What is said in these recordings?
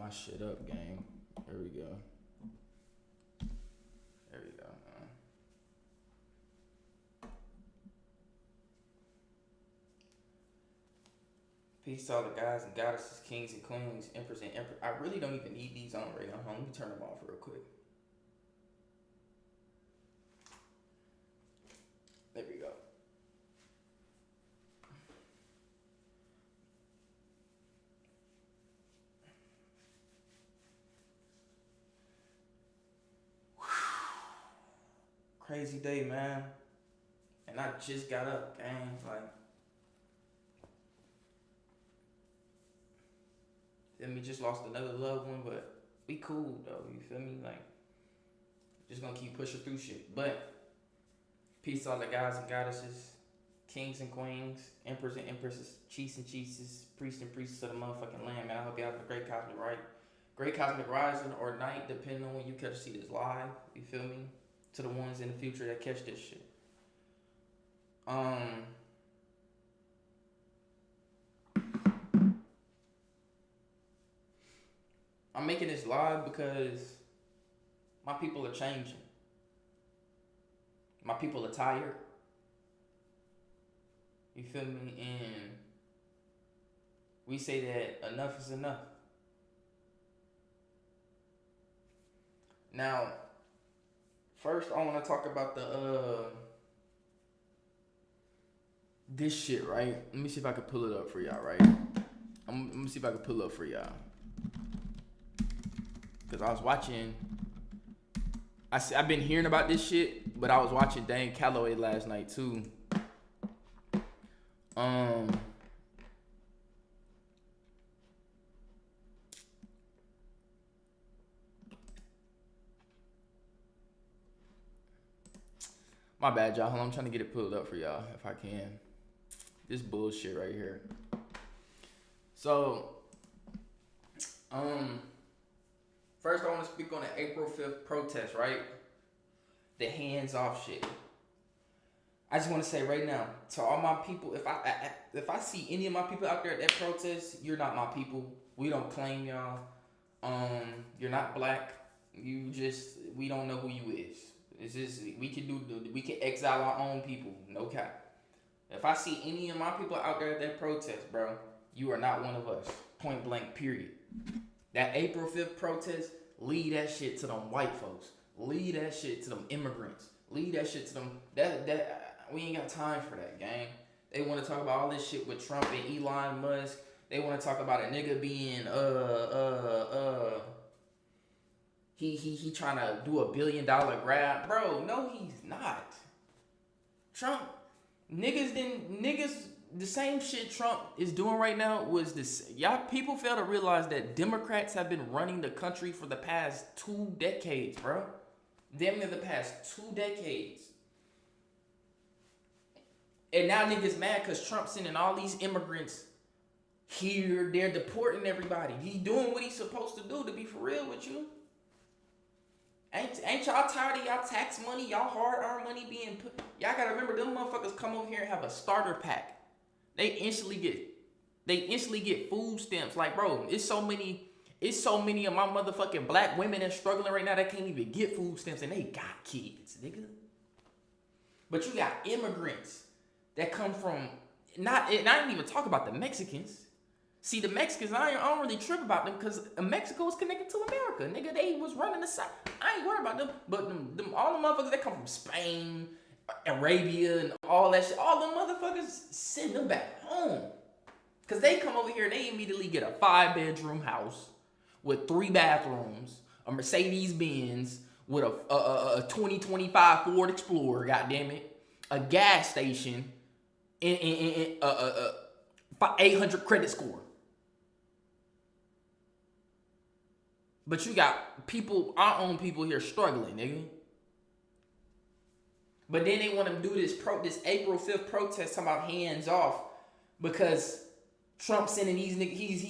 my shit up, gang. There we go. There we go. Peace to all the guys and goddesses, kings and queens, emperors and emperor. I really don't even need these on right now. Let me turn them off real quick. There we go. Crazy day, man. And I just got up, gang. Like, feel me? Just lost another loved one, but we cool though. You feel me? Like, just gonna keep pushing through shit. But peace to all the guys and goddesses, kings and queens, emperors and empresses, chiefs and chiefesses, priests and priestesses of the motherfucking land, man. I hope you having a great cosmic rising or night, depending on when you catch to see this live. You feel me? To the ones in the future that catch this shit. I'm making this live because my people are changing. My people are tired. You feel me? And we say that enough is enough. Now, first I want to talk about the this shit, right? Let me see if I can pull it up for y'all, right? Let me see if I can pull it up for y'all. Cause I was watching. I've been hearing about this shit, but I was watching Dan Calloway last night too. My bad, y'all. Hold on, I'm trying to get it pulled up for y'all if I can. This bullshit right here. So, first I want to speak on the April 5th protest, right? The hands-off shit. I just want to say right now, to all my people, if I see any of my people out there at that protest, you're not my people. We don't claim y'all. You're not black. We don't know who you is. It's just, we can exile our own people. No cap. If I see any of my people out there at that protest, bro, you are not one of us. Point blank, period. That April 5th protest, leave that shit to them white folks. Leave that shit to them immigrants. Leave that shit to them. We ain't got time for that, gang. They want to talk about all this shit with Trump and Elon Musk. They want to talk about a nigga being he trying to do $1 billion grab. Bro, no he's not. Trump, niggas, the same shit Trump is doing right now was this. Y'all people fail to realize that Democrats have been running the country for the past 2 decades, bro. Damn near the past 2 decades. And now niggas mad because Trump's sending all these immigrants here. They're deporting everybody. He doing what he's supposed to do, to be for real with you. Ain't y'all tired of y'all tax money, y'all hard-earned money being put? Y'all gotta remember, them motherfuckers come over here and have a starter pack. They instantly get food stamps. Like, bro, it's so many of my motherfucking black women that's struggling right now that can't even get food stamps, and they got kids, nigga. But you got immigrants that come from, I didn't even talk about the Mexicans. See, the Mexicans, I don't really trip about them because Mexico was connected to America. Nigga, they was running the side. I ain't worried about them. But them all the motherfuckers that come from Spain, Arabia, and all that shit, all them motherfuckers, send them back home. Because they come over here, they immediately get a 5-bedroom house with 3 bathrooms, a Mercedes-Benz with a 2025 Ford Explorer, goddammit, a gas station, and 800 credit score. But you got people, our own people here struggling, nigga. But then they want to do this April 5th protest talking about hands off because Trump's sending these niggas,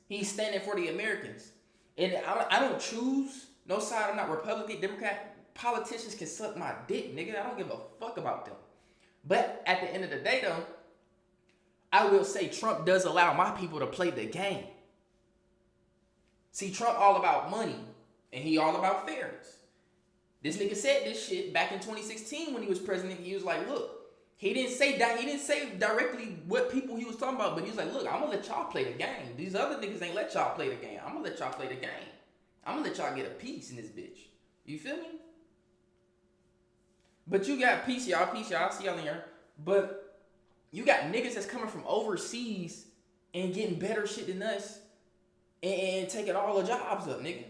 he's standing for the Americans. And I don't choose no side. I'm not Republican, Democrat. Politicians can suck my dick, nigga. I don't give a fuck about them. But at the end of the day, though, I will say Trump does allow my people to play the game. See, Trump all about money, and he all about fairness. This nigga said this shit back in 2016 when he was president. He was like, look, he didn't say that. He didn't say directly what people he was talking about, but he was like, look, I'm gonna let y'all play the game. These other niggas ain't let y'all play the game. I'm gonna let y'all play the game. I'm gonna let y'all get a piece in this bitch. You feel me? But you got peace, y'all. I see y'all in here. But you got niggas that's coming from overseas and getting better shit than us and taking all the jobs up, nigga.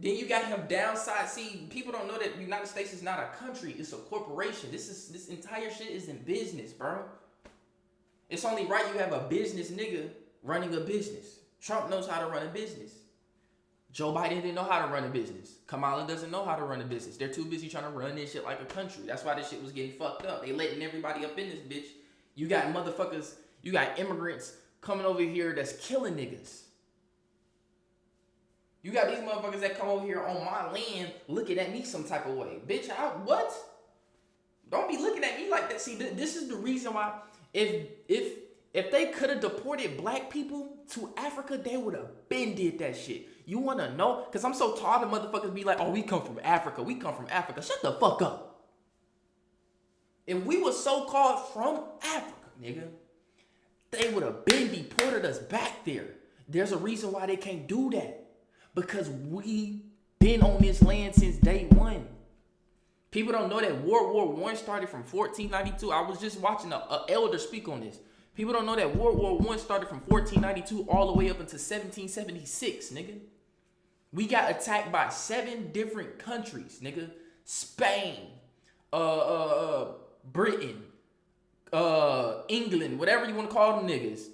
Then you got him downside. See, people don't know that the United States is not a country; it's a corporation. This entire shit is in business, bro. It's only right you have a business nigga running a business. Trump knows how to run a business. Joe Biden didn't know how to run a business. Kamala doesn't know how to run a business. They're too busy trying to run this shit like a country. That's why this shit was getting fucked up. They letting everybody up in this bitch. You got motherfuckers. You got immigrants coming over here that's killing niggas. You got these motherfuckers that come over here on my land looking at me some type of way. Bitch, what? Don't be looking at me like that. See, this is the reason why if they could have deported black people to Africa, they would have been did that shit. You want to know? Because I'm so tired of motherfuckers be like, oh, we come from Africa. We come from Africa. Shut the fuck up. If we were so-called from Africa, nigga, they would have been deported us back there. There's a reason why they can't do that. Because we been on this land since day one. People don't know that World War I started from 1492. I was just watching an elder speak on this. People don't know that World War I started from 1492 all the way up into 1776, nigga. We got attacked by 7 different countries, nigga. Spain, Britain, England, whatever you want to call them niggas.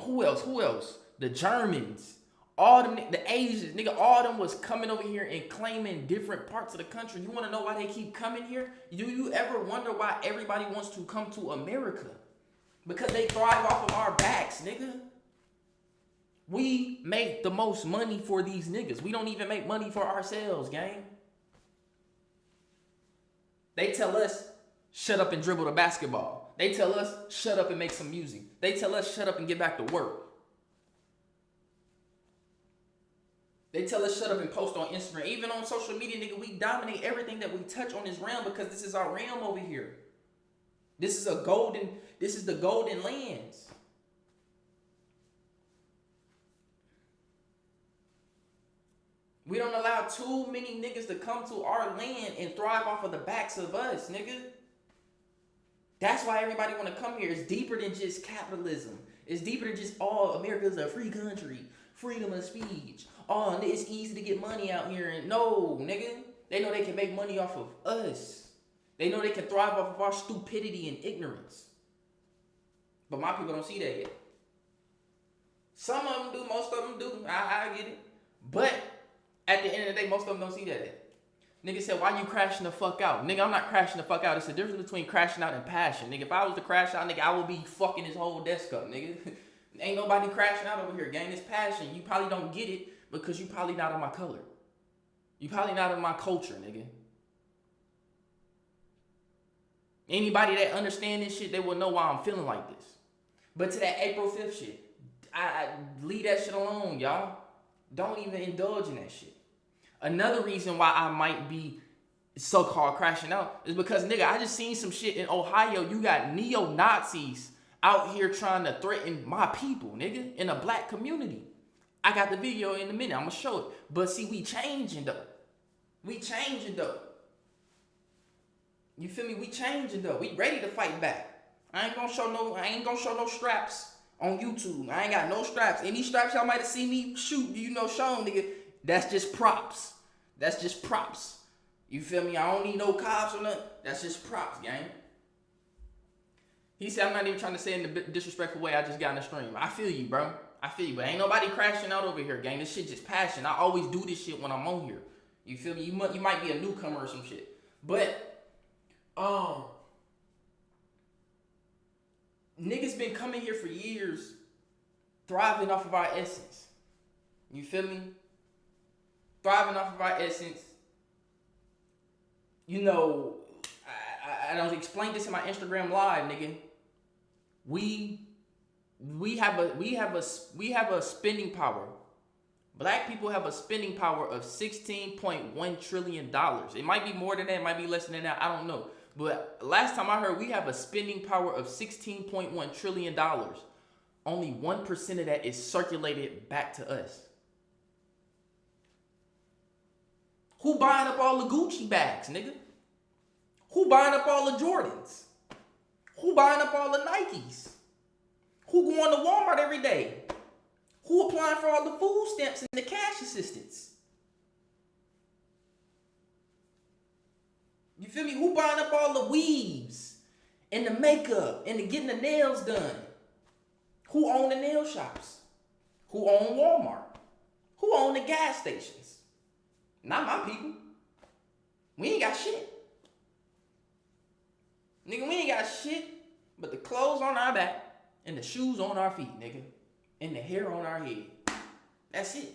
Who else? The Germans. All them, the Asians, nigga, all them was coming over here and claiming different parts of the country. You want to know why they keep coming here? Do you ever wonder why everybody wants to come to America? Because they thrive off of our backs, nigga. We make the most money for these niggas. We don't even make money for ourselves, gang. They tell us, shut up and dribble the basketball. They tell us, shut up and make some music. They tell us, shut up and get back to work. They tell us shut up and post on Instagram. Even on social media, nigga, we dominate everything that we touch on this realm because this is our realm over here. This is the golden lands. We don't allow too many niggas to come to our land and thrive off of the backs of us, nigga. That's why everybody want to come here. It's deeper than just capitalism. It's deeper than just, oh, America's a free country. Freedom of speech. Oh, it's easy to get money out here. And no, nigga. They know they can make money off of us. They know they can thrive off of our stupidity and ignorance. But my people don't see that yet. Some of them do. Most of them do. I get it. But at the end of the day, most of them don't see that yet. Nigga said, why you crashing the fuck out? Nigga, I'm not crashing the fuck out. It's the difference between crashing out and passion. Nigga, if I was to crash out, nigga, I would be fucking this whole desk up, nigga. Ain't nobody crashing out over here, gang. This passion. You probably don't get it because you probably not of my color. You probably not of my culture, nigga. Anybody that understand this shit, they will know why I'm feeling like this. But to that April 5th shit, I leave that shit alone, y'all. Don't even indulge in that shit. Another reason why I might be so-called crashing out is because, nigga, I just seen some shit in Ohio. You got neo-Nazis out here trying to threaten my people, nigga, in a black community. I got the video in a minute. I'm going to show it. But see, we changing, though. We changing, though. You feel me? We changing, though. We ready to fight back. I ain't gonna show no straps on YouTube. I ain't got no straps. Any straps y'all might have seen me shoot, shown, nigga, that's just props. That's just props. You feel me? I don't need no cops or nothing. That's just props, gang. He said, I'm not even trying to say in a disrespectful way. I just got in the stream. I feel you, bro. I feel you. But ain't nobody crashing out over here, gang. This shit just passion. I always do this shit when I'm on here. You feel me? You might be a newcomer or some shit. But, niggas been coming here for years, thriving off of our essence. You feel me? Thriving off of our essence. You know, I don't explain this in my Instagram live, nigga. We we have a spending power. Black people have a spending power of $16.1 trillion. It might be more than that, it might be less than that, I don't know. But last time I heard, we have a spending power of $16.1 trillion. Only 1% of that is circulated back to us. Who buying up all the Gucci bags, nigga? Who buying up all the Jordans? Who buying up all the Nikes? Who going to Walmart every day? Who applying for all the food stamps and the cash assistance? You feel me? Who buying up all the weaves and the makeup and the getting the nails done? Who own the nail shops? Who own Walmart? Who own the gas stations? Not my people. We ain't got shit. Nigga, we ain't got shit but the clothes on our back and the shoes on our feet, nigga. And the hair on our head. That's it.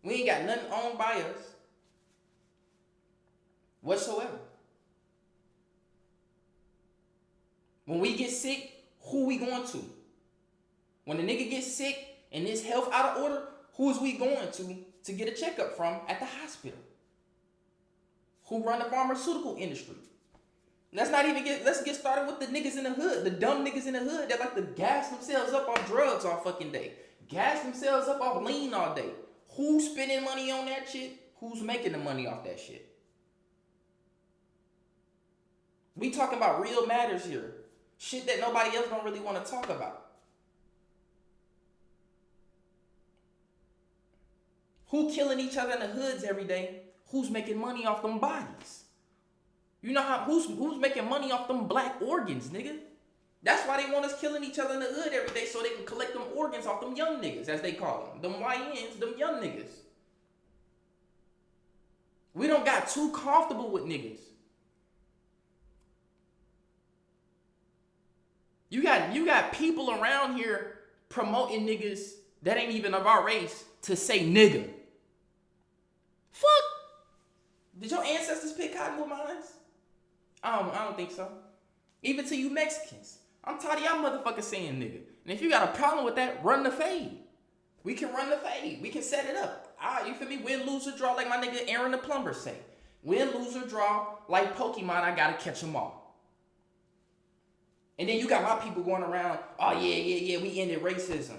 We ain't got nothing owned by us whatsoever. When we get sick, who we going to? When a nigga gets sick and his health out of order, who is we going to get a checkup from at the hospital? Who run the pharmaceutical industry? Let's get started with the niggas in the hood, the dumb niggas in the hood that like to gas themselves up on drugs all fucking day. Gas themselves up off lean all day. Who's spending money on that shit? Who's making the money off that shit? We talking about real matters here. Shit that nobody else don't really want to talk about. Who killing each other in the hoods every day? Who's making money off them bodies? You know how who's making money off them black organs, nigga? That's why they want us killing each other in the hood every day so they can collect them organs off them young niggas, as they call them. Them YNs, them young niggas. We don't got too comfortable with niggas. You got people around here promoting niggas that ain't even of our race to say nigga. Fuck. Did your ancestors pick cottonwood mines? I don't think so. Even to you Mexicans. I'm tired of y'all motherfuckers saying nigga. And if you got a problem with that, run the fade. We can run the fade. We can set it up. You feel me? Win, lose, or draw like my nigga Aaron the Plumber say. Win, lose, or draw like Pokemon, I gotta catch them all. And then you got my people going around, oh yeah, we ended racism.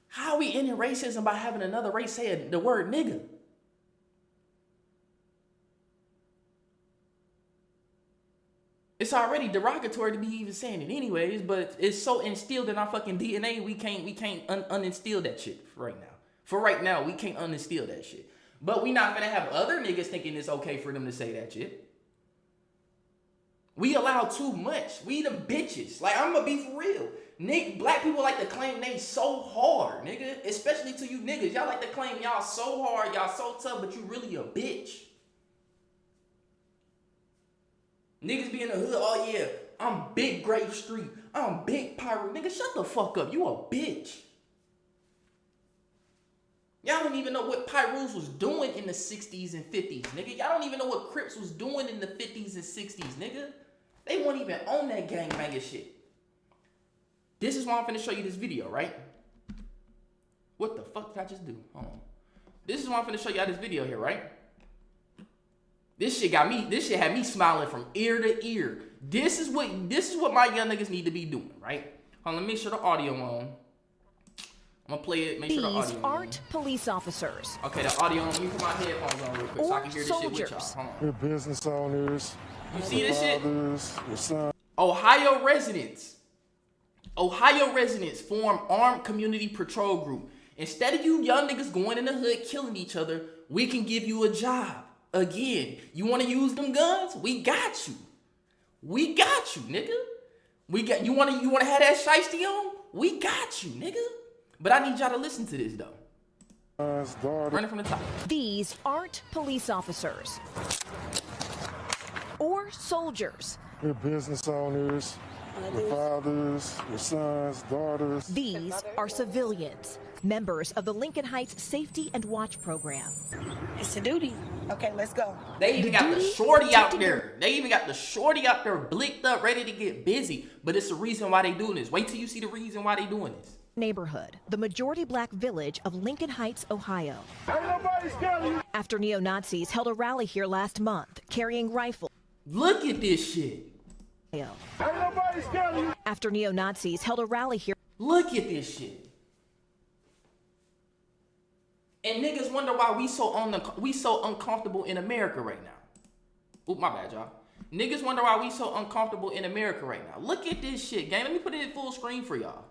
How are we ending racism by having another race say the word nigga? It's already derogatory to be even saying it anyways, but it's so instilled in our fucking DNA, we can't uninstill that shit for right now. For right now, we can't uninstill that shit. But we not gonna have other niggas thinking it's okay for them to say that shit. We allow too much. We the bitches. Like, I'm gonna be for real. Black people like to claim they so hard, nigga. Especially to you niggas. Y'all like to claim y'all so hard, y'all so tough, but you really a bitch. Niggas be in the hood, oh yeah, I'm Big Grave Street. I'm Big Pyro. Nigga, shut the fuck up. You a bitch. Y'all don't even know what Pyros was doing in the 60s and 50s, nigga. Y'all don't even know what Crips was doing in the 50s and 60s, nigga. They weren't even on that gangbanging shit. This is why I'm finna show you this video, right? What the fuck did I just do? Hold on. This is why I'm finna show y'all this video here, right? This shit had me smiling from ear to ear. This is what my young niggas need to be doing, right? Hold on, let me make sure the audio on. I'm gonna play it, make sure the audio on. These aren't police officers. Okay, the audio on. Let me put my headphones on real quick so I can hear this shit with y'all. Hold on. Your business owners. You see this shit? Your son. Ohio residents form armed community patrol group. Instead of you young niggas going in the hood killing each other, we can give you a job. Again, you want to use them guns? We got you. We got you, nigga. You want to have that shiesty on? We got you, nigga. But I need y'all to listen to this though. Run it from the top. These aren't police officers or soldiers. Your business owners. your fathers, your sons, daughters. These are civilians, members of the Lincoln Heights Safety and Watch program. It's a duty. Okay, let's go. They even got the shorty out there. They even got the shorty out there blicked up, ready to get busy. But it's the reason why they doing this. Wait till you see the reason why they doing this. Neighborhood, the majority black village of Lincoln Heights, Ohio. After neo-Nazis held a rally here last month, carrying rifles. Look at this shit. After neo-Nazis held a rally here. Look at this shit. And niggas wonder why we so uncomfortable in America right now. Oop, my bad, y'all. Niggas wonder why we so uncomfortable in America right now. Look at this shit, gang. Let me put it in full screen for y'all.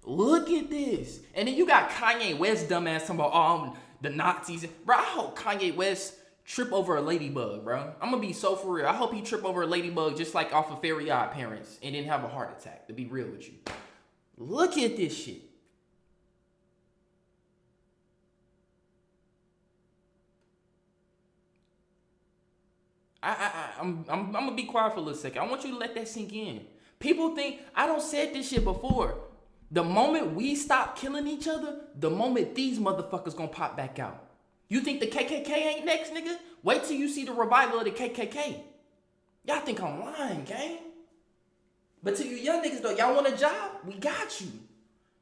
Look at this. And then you got Kanye West dumbass talking about the Nazis. Bro, I hope Kanye West trip over a ladybug, bro. I'm gonna be so for real. I hope he trip over a ladybug just like off of Fairy Odd Parents and then have a heart attack, to be real with you. Look at this shit. I'm gonna be quiet for a little second. I want you to let that sink in. People think, I don't said this shit before. The moment we stop killing each other, the moment these motherfuckers gonna pop back out. You think the KKK ain't next, nigga? Wait till you see the revival of the KKK. Y'all think I'm lying, gang? But to you young niggas though, y'all want a job? We got you.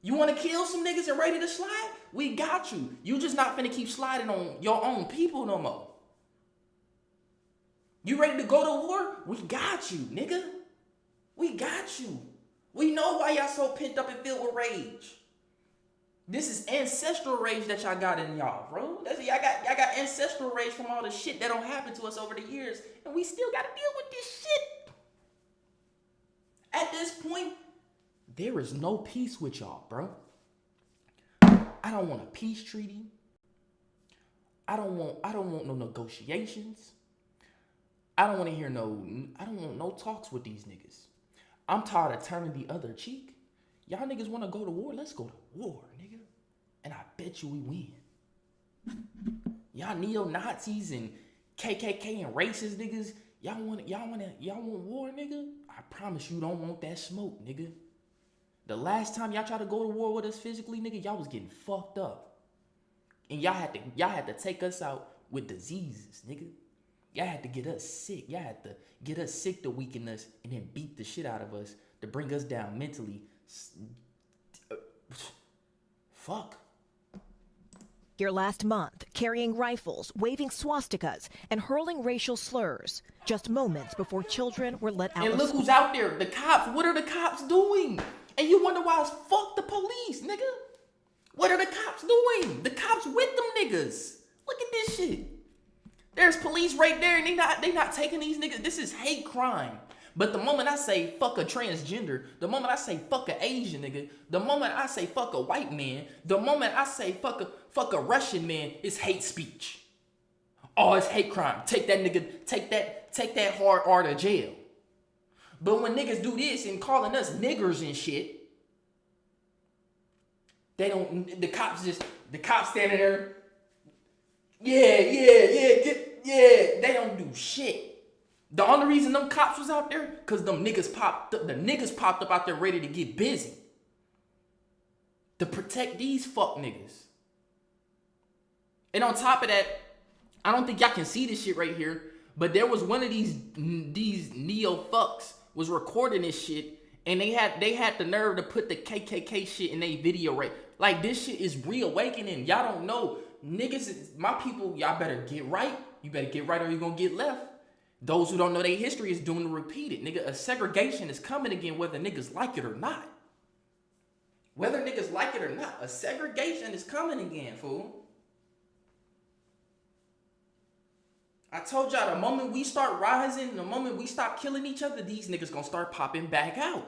You want to kill some niggas and ready to slide? We got you. You just not finna keep sliding on your own people no more. You ready to go to war? We got you, nigga. We got you. We know why y'all so pent up and filled with rage. This is ancestral rage that y'all got in y'all, bro. Y'all got ancestral rage from all the shit that don't happen to us over the years, and we still gotta deal with this shit. At this point, there is no peace with y'all, bro. I don't want a peace treaty. I don't want no negotiations. I don't want no talks with these niggas. I'm tired of turning the other cheek. Y'all niggas want to go to war? Let's go to war, nigga. And I bet you we win. Y'all neo-Nazis and KKK and racist niggas, y'all want war, nigga? I promise you don't want that smoke, nigga. The last time y'all tried to go to war with us physically, nigga, y'all was getting fucked up. And y'all had to take us out with diseases, nigga. Y'all had to get us sick. Y'all had to get us sick to weaken us and then beat the shit out of us to bring us down mentally. Fuck. Here last month, carrying rifles, waving swastikas, and hurling racial slurs, just moments before children were let out and of look school. Who's out there. The cops. What are the cops doing? And you wonder why it's fuck the police, nigga. What are the cops doing? The cops with them niggas. Look at this shit. There's police right there, and they not taking these niggas. This is hate crime. But the moment I say fuck a transgender, the moment I say fuck a Asian nigga, the moment I say fuck a white man, the moment I say fuck a Russian man, it's hate speech. Oh, it's hate crime. Take that nigga, take that hard R to jail. But when niggas do this and calling us niggers and shit, the cops standing there. Yeah, they don't do shit. The only reason them cops was out there, cause them niggas popped up. The niggas popped up out there ready to get busy. To protect these fuck niggas. And on top of that, I don't think y'all can see this shit right here, but there was one of these neo fucks was recording this shit, and they had the nerve to put the KKK shit in their video, right? Like, this shit is reawakening. Y'all don't know. Niggas, my people, y'all better get right. You better get right or you're gonna get left. Those who don't know their history is doomed to repeat it. Nigga, a segregation is coming again whether niggas like it or not. Whether niggas like it or not, a segregation is coming again, fool. I told y'all, the moment we start rising, the moment we stop killing each other, these niggas gonna start popping back out.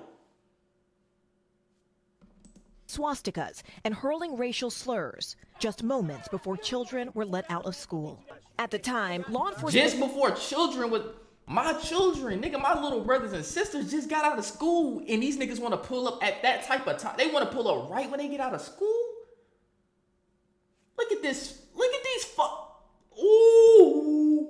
Swastikas and hurling racial slurs, just moments before children were let out of school. At the time, law enforcement... Just before children with... My children, nigga, my little brothers and sisters just got out of school, and these niggas want to pull up at that type of time. They want to pull up right when they get out of school? Look at this. Look at these Ooh.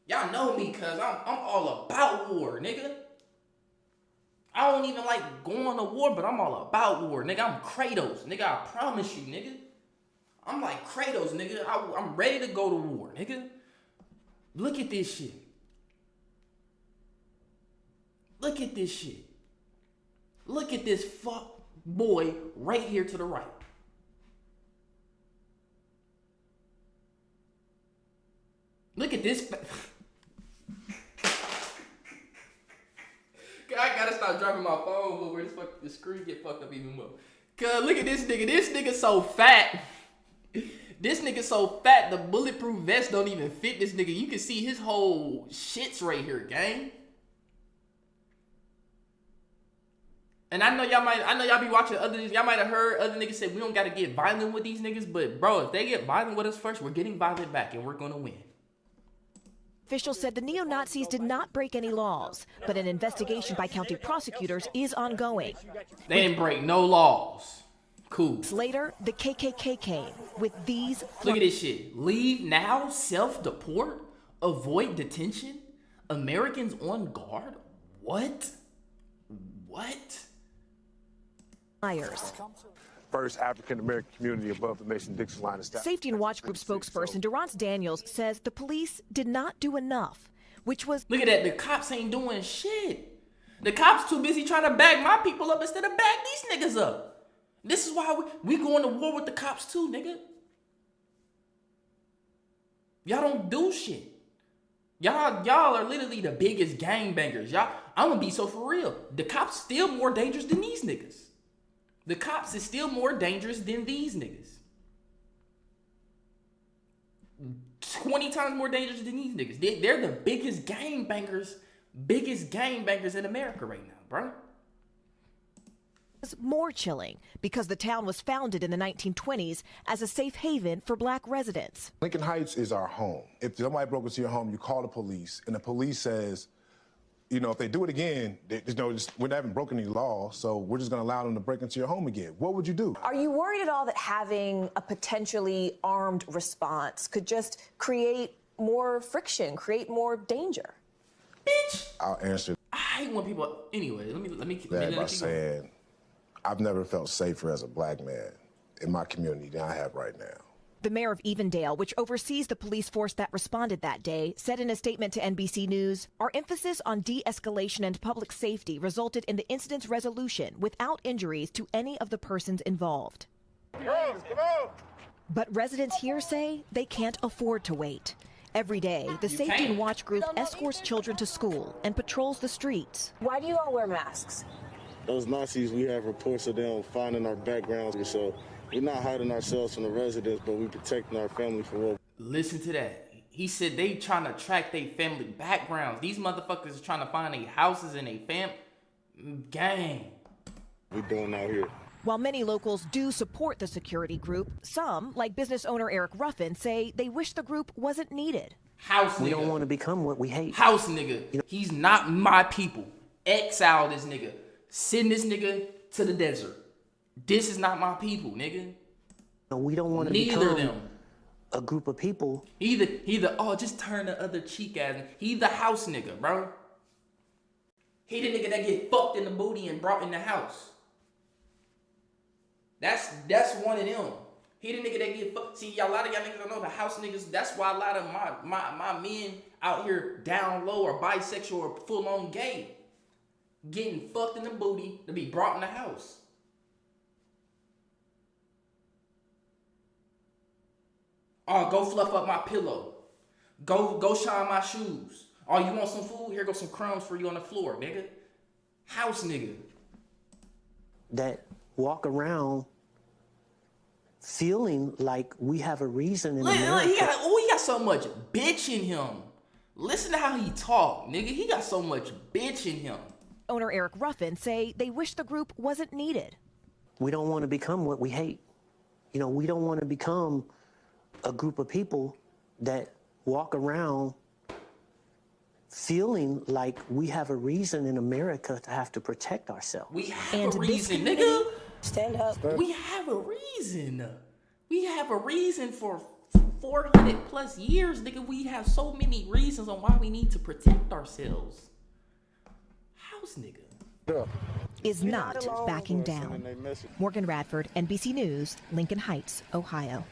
Y'all know me. me, cuz I'm all about war, nigga. I don't even like going to war, but I'm all about war, nigga. I'm Kratos, nigga. I promise you, nigga. I'm like Kratos, nigga. I'm ready to go to war, nigga. Look at this shit. Look at this shit. Look at this fuck boy right here to the right. Look at this. I gotta stop dropping my phone over this the screen get fucked up even more. Cause look at this nigga. This nigga so fat. This nigga so fat, the bulletproof vest don't even fit this nigga. You can see his whole shits right here, gang. And I know y'all be watching other niggas. Y'all might have heard other niggas say we don't gotta get violent with these niggas, but bro, if they get violent with us first, we're getting violent back and we're gonna win. Officials said the neo-Nazis did not break any laws, but an investigation by county prosecutors is ongoing. They didn't break no laws. Cool. Later, the KKK came with these. Look at this shit. Leave now, self-deport, avoid detention, Americans on guard. What? What? Flyers. First African-American community above the Mason-Dixon line of staff. Safety and Watch Group spokesperson Durrance Daniels says the police did not do enough, which was. Look at that. The cops ain't doing shit. The cops too busy trying to bag my people up instead of bag these niggas up. This is why we going to war with the cops too, nigga. Y'all don't do shit. Y'all are literally the biggest gangbangers. I'm gonna be so for real. The cops still more dangerous than these niggas. The cops is still more dangerous than these niggas. 20 times more dangerous than these niggas. They're the biggest gangbangers in America right now, bro. Was more chilling because the town was founded in the 1920s as a safe haven for black residents. Lincoln Heights is our home. If somebody broke into your home, you call the police, and the police says, you know, if they do it again, we haven't broken any law, so we're just going to allow them to break into your home again. What would you do? Are you worried at all that having a potentially armed response could just create more friction, create more danger? Bitch! I'll answer I hate when people. Anyway, let me that by saying I've never felt safer as a black man in my community than I have right now. The mayor of Evendale, which oversees the police force that responded that day, said in a statement to NBC News, "Our emphasis on de-escalation and public safety resulted in the incident's resolution without injuries to any of the persons involved." Come on. But residents here say they can't afford to wait. Every day, the Safety and Watch Group escorts children to school and patrols the streets. Why do you all wear masks? Those Nazis, we have reports of them finding our backgrounds, so we're not hiding ourselves from the residents, but we're protecting our family from what. Listen to that. He said they trying to track their family backgrounds. These motherfuckers are trying to find their houses and their gang. We doing out here. While many locals do support the security group, some, like business owner Eric Ruffin, say they wish the group wasn't needed. House nigga. We don't want to become what we hate. House nigga. He's not my people. Exile this nigga. Send this nigga to the desert. This is not my people, nigga. No, we don't want to Neither of become them. a group of people. Either just turn the other cheek at. He the house nigga, bro. He the nigga that get fucked in the booty and brought in the house. That's one of them. He the nigga that get fucked. See, a lot of y'all niggas don't know the house niggas. That's why a lot of my men out here down low or bisexual or full on gay. Getting fucked in the booty to be brought in the house. Oh, go fluff up my pillow. Go shine my shoes. Oh, you want some food? Here go some crumbs for you on the floor, nigga. House nigga. That walk around feeling like we have a reason in Look, America. he got so much bitch in him. Listen to how he talk, nigga. He got so much bitch in him. Owner Eric Ruffin say they wish the group wasn't needed. We don't want to become what we hate. You know, we don't want to become a group of people that walk around feeling like we have a reason in America to have to protect ourselves. We have And a this reason, community- nigga. Stand up. We have a reason. We have a reason for 400 plus years, nigga, we have so many reasons on why we need to protect ourselves. House nigga is not backing down. Morgan Radford, NBC News, Lincoln Heights, Ohio.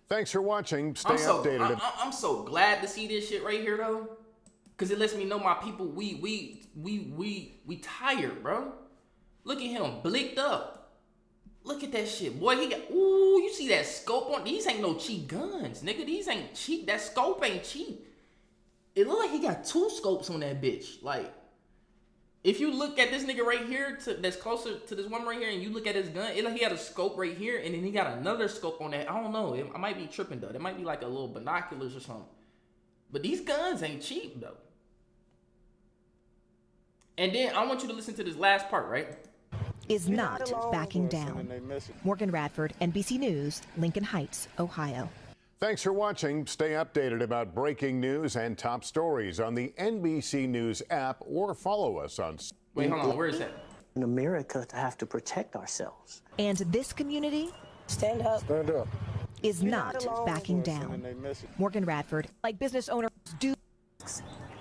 Thanks for watching. Stay updated. I'm so glad to see this shit right here though, cause it lets me know my people. We tired, bro. Look at him, blicked up. Look at that shit, boy. He got you see that scope on? These ain't no cheap guns, nigga. These ain't cheap. That scope ain't cheap. It look like he got 2 scopes on that bitch. Like, if you look at this nigga right here, that's closer to this one right here, and you look at his gun, it like he had a scope right here, and then he got another scope on that. I don't know. I might be tripping though. It might be like a little binoculars or something. But these guns ain't cheap though. And then I want you to listen to this last part, right? Is not backing down. Morgan Radford, NBC News, Lincoln Heights, Ohio. Thanks for watching. Stay updated about breaking news and top stories on the NBC News app or follow us on... Wait, hold on. Where is that? In America, to have to protect ourselves. And this community Stand up. Stand up. is not backing down. Morgan Radford, like business owners do.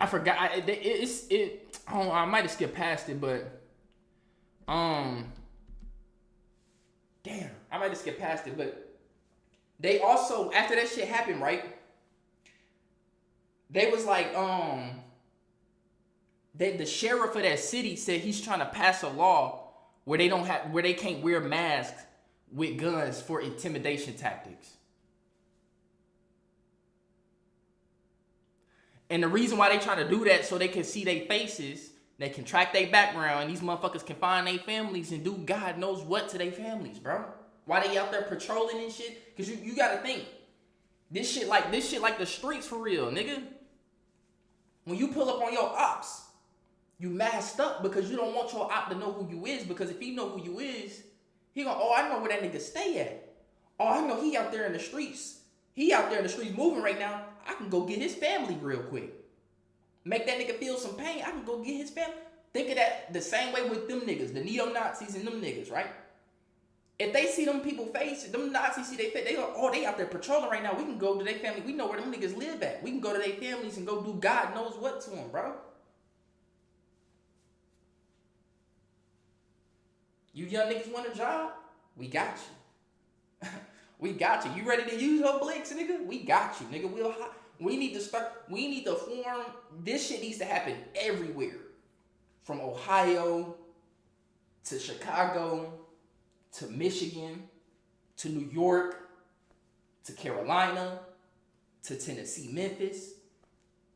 I forgot. I might have skipped past it, but damn, I might have skipped past it, but they also, after that shit happened, right? They was like, the sheriff of that city said he's trying to pass a law where they can't wear masks with guns for intimidation tactics. And the reason why they trying to do that so they can see their faces, they can track their background, and these motherfuckers can find their families and do God knows what to their families, bro. Why they out there patrolling and shit? Cause you gotta think, this shit like the streets for real, nigga. When you pull up on your ops, you masked up because you don't want your op to know who you is, because if he know who you is, he gonna, oh, I know where that nigga stay at. Oh, I know he out there in the streets. He out there in the streets moving right now. I can go get his family real quick. Make that nigga feel some pain. I can go get his family. Think of that the same way with them niggas, the neo-Nazis and them niggas, right? If they see them people face, them Nazis see they face, they go, oh, they out there patrolling right now. We can go to their family. We know where them niggas live at. We can go to their families and go do God knows what to them, bro. You young niggas want a job? We got you. We got you. You ready to use your blinks, nigga? We got you, nigga. We need to form, this shit needs to happen everywhere. From Ohio to Chicago to Michigan to New York to Carolina to Tennessee, Memphis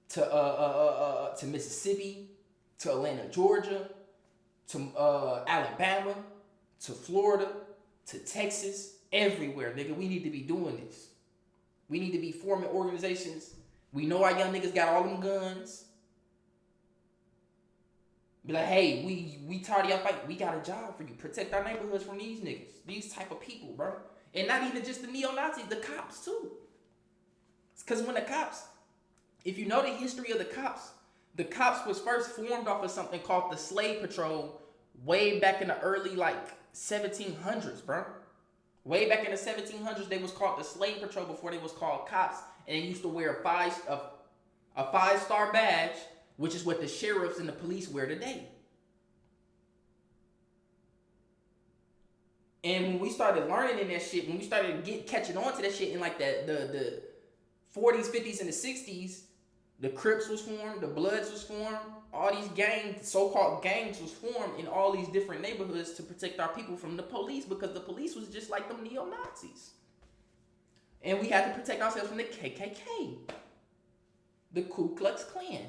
to Mississippi to Atlanta, Georgia to Alabama to Florida to Texas, everywhere, nigga. We need to be doing this. We need to be forming organizations. We know our young niggas got all them guns. Be like, hey, we tired of y'all fighting. We got a job for you. Protect our neighborhoods from these niggas. These type of people, bro. And not even just the neo-Nazis, the cops too. Because when the cops, if you know the history of the cops was first formed off of something called the Slave Patrol way back in the early, 1700s, bro. Way back in the 1700s, they was called the Slave Patrol before they was called cops. And they used to wear a five-star badge, which is what the sheriffs and the police wear today. And when we started learning in that shit, when we started catching on to that shit in the 40s, 50s, and the 60s, the Crips was formed, the Bloods was formed, all these gangs, so-called gangs was formed in all these different neighborhoods to protect our people from the police, because the police was just like them neo-Nazis. And we had to protect ourselves from the KKK, the Ku Klux Klan.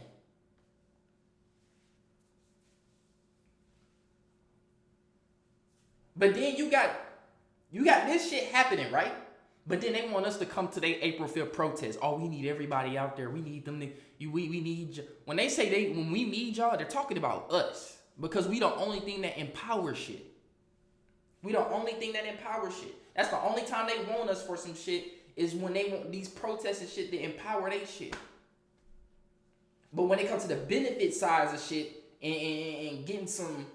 But then you got this shit happening, right? But then they want us to come to their April 5th protest. Oh, we need everybody out there. We need them to, we need, when they say when we need y'all, they're talking about us. Because we the only thing that empowers shit. We the only thing that empowers shit. That's the only time they want us for some shit, is when they want these protests and shit to empower their shit. But when it comes to the benefit sides of shit and getting something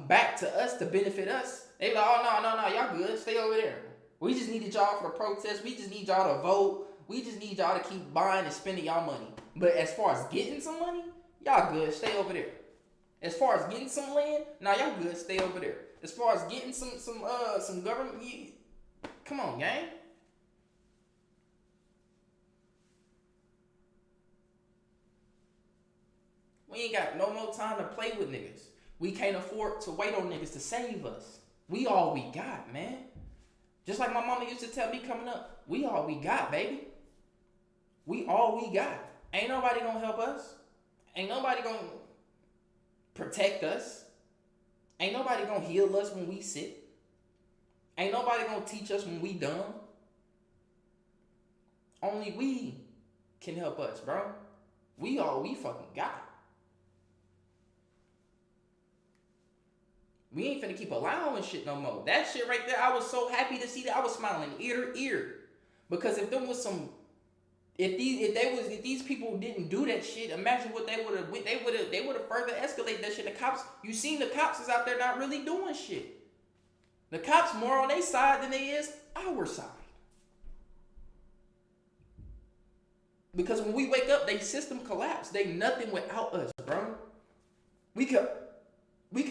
back to us to benefit us, they like, oh, no, y'all good. Stay over there. We just needed y'all for the protest. We just need y'all to vote. We just need y'all to keep buying and spending y'all money. But as far as getting some money, y'all good. Stay over there. As far as getting some land, nah, y'all good. Stay over there. As far as getting some government, come on, gang. We ain't got no more time to play with niggas. We can't afford to wait on niggas to save us. We all we got, man. Just like my mama used to tell me coming up, we all we got, baby. We all we got. Ain't nobody gonna help us. Ain't nobody gonna protect us. Ain't nobody gonna heal us when we sick. Ain't nobody gonna teach us when we dumb. Only we can help us, bro. We all we fucking got. We ain't finna keep allowing shit no more. That shit right there, I was so happy to see that. I was smiling ear to ear. Because if there was some, if these people didn't do that shit, imagine what they would have further escalated that shit. The cops, you seen the cops is out there not really doing shit. The cops more on their side than they is our side. Because when we wake up, they system collapse. They nothing without us, bro. We could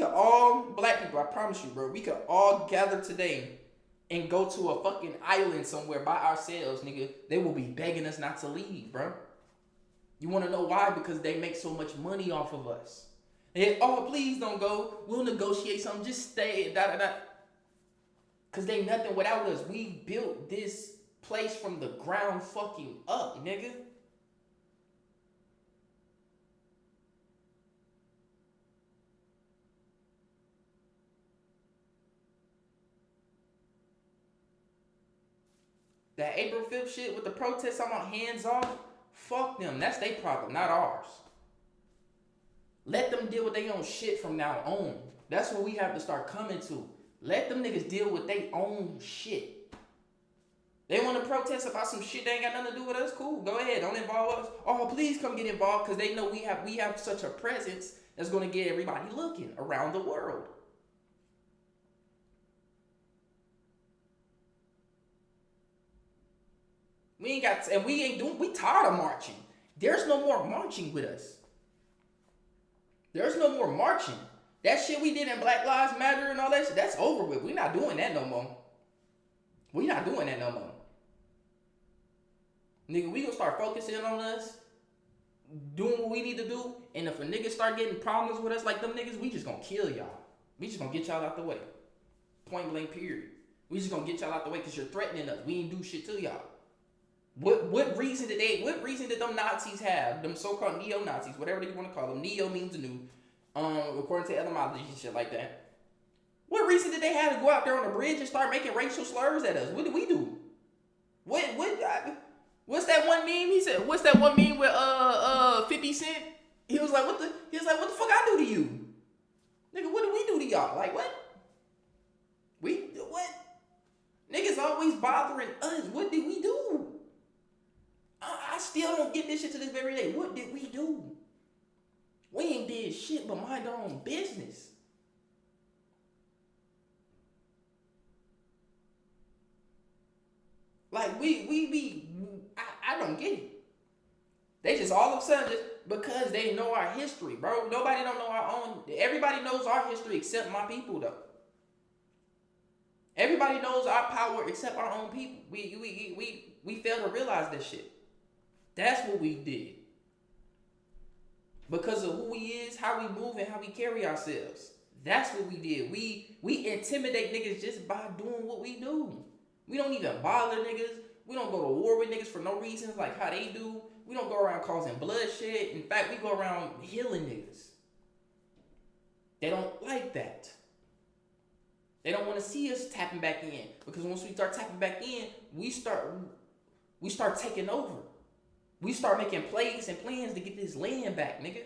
all, black people, I promise you, bro, we could all gather today and go to a fucking island somewhere by ourselves, nigga. They will be begging us not to leave, bro. You want to know why? Because they make so much money off of us. They, oh, please don't go. We'll negotiate something. Just stay. Because they nothing without us. We built this place from the ground fucking up, nigga. That April 5th shit with the protests, I'm on hands off. Fuck them. That's their problem, not ours. Let them deal with their own shit from now on. That's what we have to start coming to. Let them niggas deal with their own shit. They want to protest about some shit that ain't got nothing to do with us. Cool. Go ahead. Don't involve us. Oh, please come get involved because they know we have such a presence that's going to get everybody looking around the world. We tired of marching. There's no more marching with us. There's no more marching. That shit we did in Black Lives Matter and all that shit, that's over with. We not doing that no more. We not doing that no more. Nigga, we gonna start focusing on us, doing what we need to do, and if a nigga start getting problems with us like them niggas, we just gonna kill y'all. We just gonna get y'all out the way. Point blank period. We just gonna get y'all out the way because you're threatening us. We ain't do shit to y'all. What reason did them Nazis have, them so-called neo-Nazis, whatever they want to call them? Neo means new, according to etymology and shit like that. What reason did they have to go out there on the bridge and start making racial slurs at us? What did we do? What's that one meme? He said, what's that one meme with 50 Cent? He was like, what the fuck I do to you? Nigga, what did we do to y'all? Like, what? What? Niggas always bothering us. What did we do? I still don't get this shit to this very day. What did we do? We ain't did shit but mind our own business. Like, I don't get it. They just all of a sudden, just because they know our history, bro. Nobody don't know our own. Everybody knows our history except my people, though. Everybody knows our power except our own people. We fail to realize this shit. That's what we did. Because of who we is, how we move, and how we carry ourselves. That's what we did. We intimidate niggas just by doing what we do. We don't even bother niggas. We don't go to war with niggas for no reasons like how they do. We don't go around causing bloodshed. In fact, we go around healing niggas. They don't like that. They don't want to see us tapping back in. Because once we start tapping back in, we start taking over. We start making plays and plans to get this land back, nigga.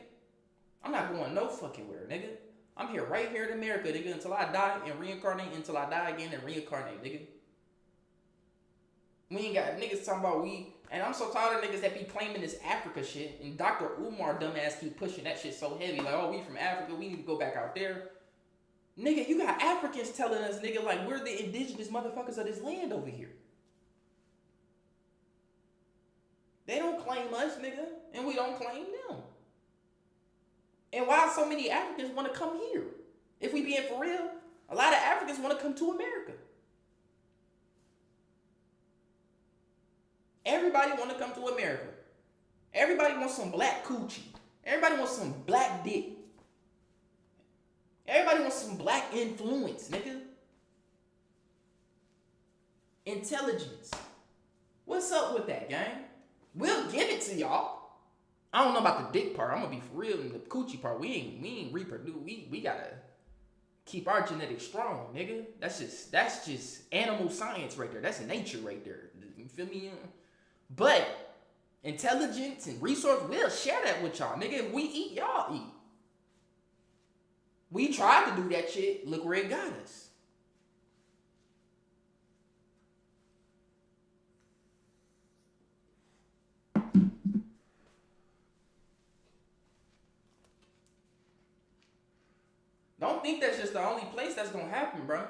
I'm not going no fucking where, nigga. I'm here right here in America, nigga, until I die and reincarnate, until I die again and reincarnate, nigga. We ain't got niggas talking about and I'm so tired of niggas that be claiming this Africa shit, and Dr. Umar dumbass keep pushing that shit so heavy, like, oh, we from Africa, we need to go back out there. Nigga, you got Africans telling us, nigga, like we're the indigenous motherfuckers of this land over here. They don't claim us, nigga, and we don't claim them. And why so many Africans want to come here? If we being for real, a lot of Africans want to come to America. Everybody want to come to America. Everybody wants some black coochie. Everybody wants some black dick. Everybody wants some black influence, nigga. Intelligence. What's up with that, gang? We'll give it to y'all. I don't know about the dick part. I'm gonna be for real in the coochie part. We ain't reproduce. We gotta keep our genetics strong, nigga. That's just animal science right there. That's nature right there. You feel me? But intelligence and resource, we'll share that with y'all, nigga. If we eat, y'all eat. We tried to do that shit. Look where it got us. Don't think that's just the only place that's gonna happen, bro.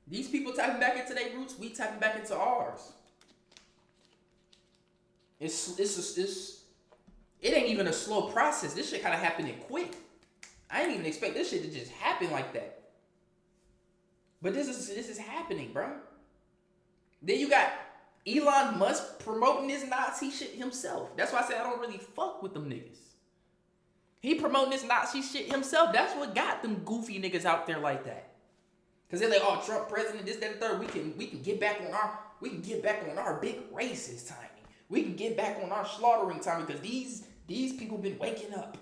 These people tapping back into their roots, we tapping back into ours. It ain't even a slow process. This shit kind of happening quick. I didn't even expect this shit to just happen like that. But this is happening, bro. Then you got Elon Musk promoting this Nazi shit himself. That's why I said I don't really fuck with them niggas. He promoting this Nazi shit himself. That's what got them goofy niggas out there like that. Cause they're like, oh, Trump president, this, that, and third. We can get back on our big racist timing. We can get back on our slaughtering timing because these people been waking up.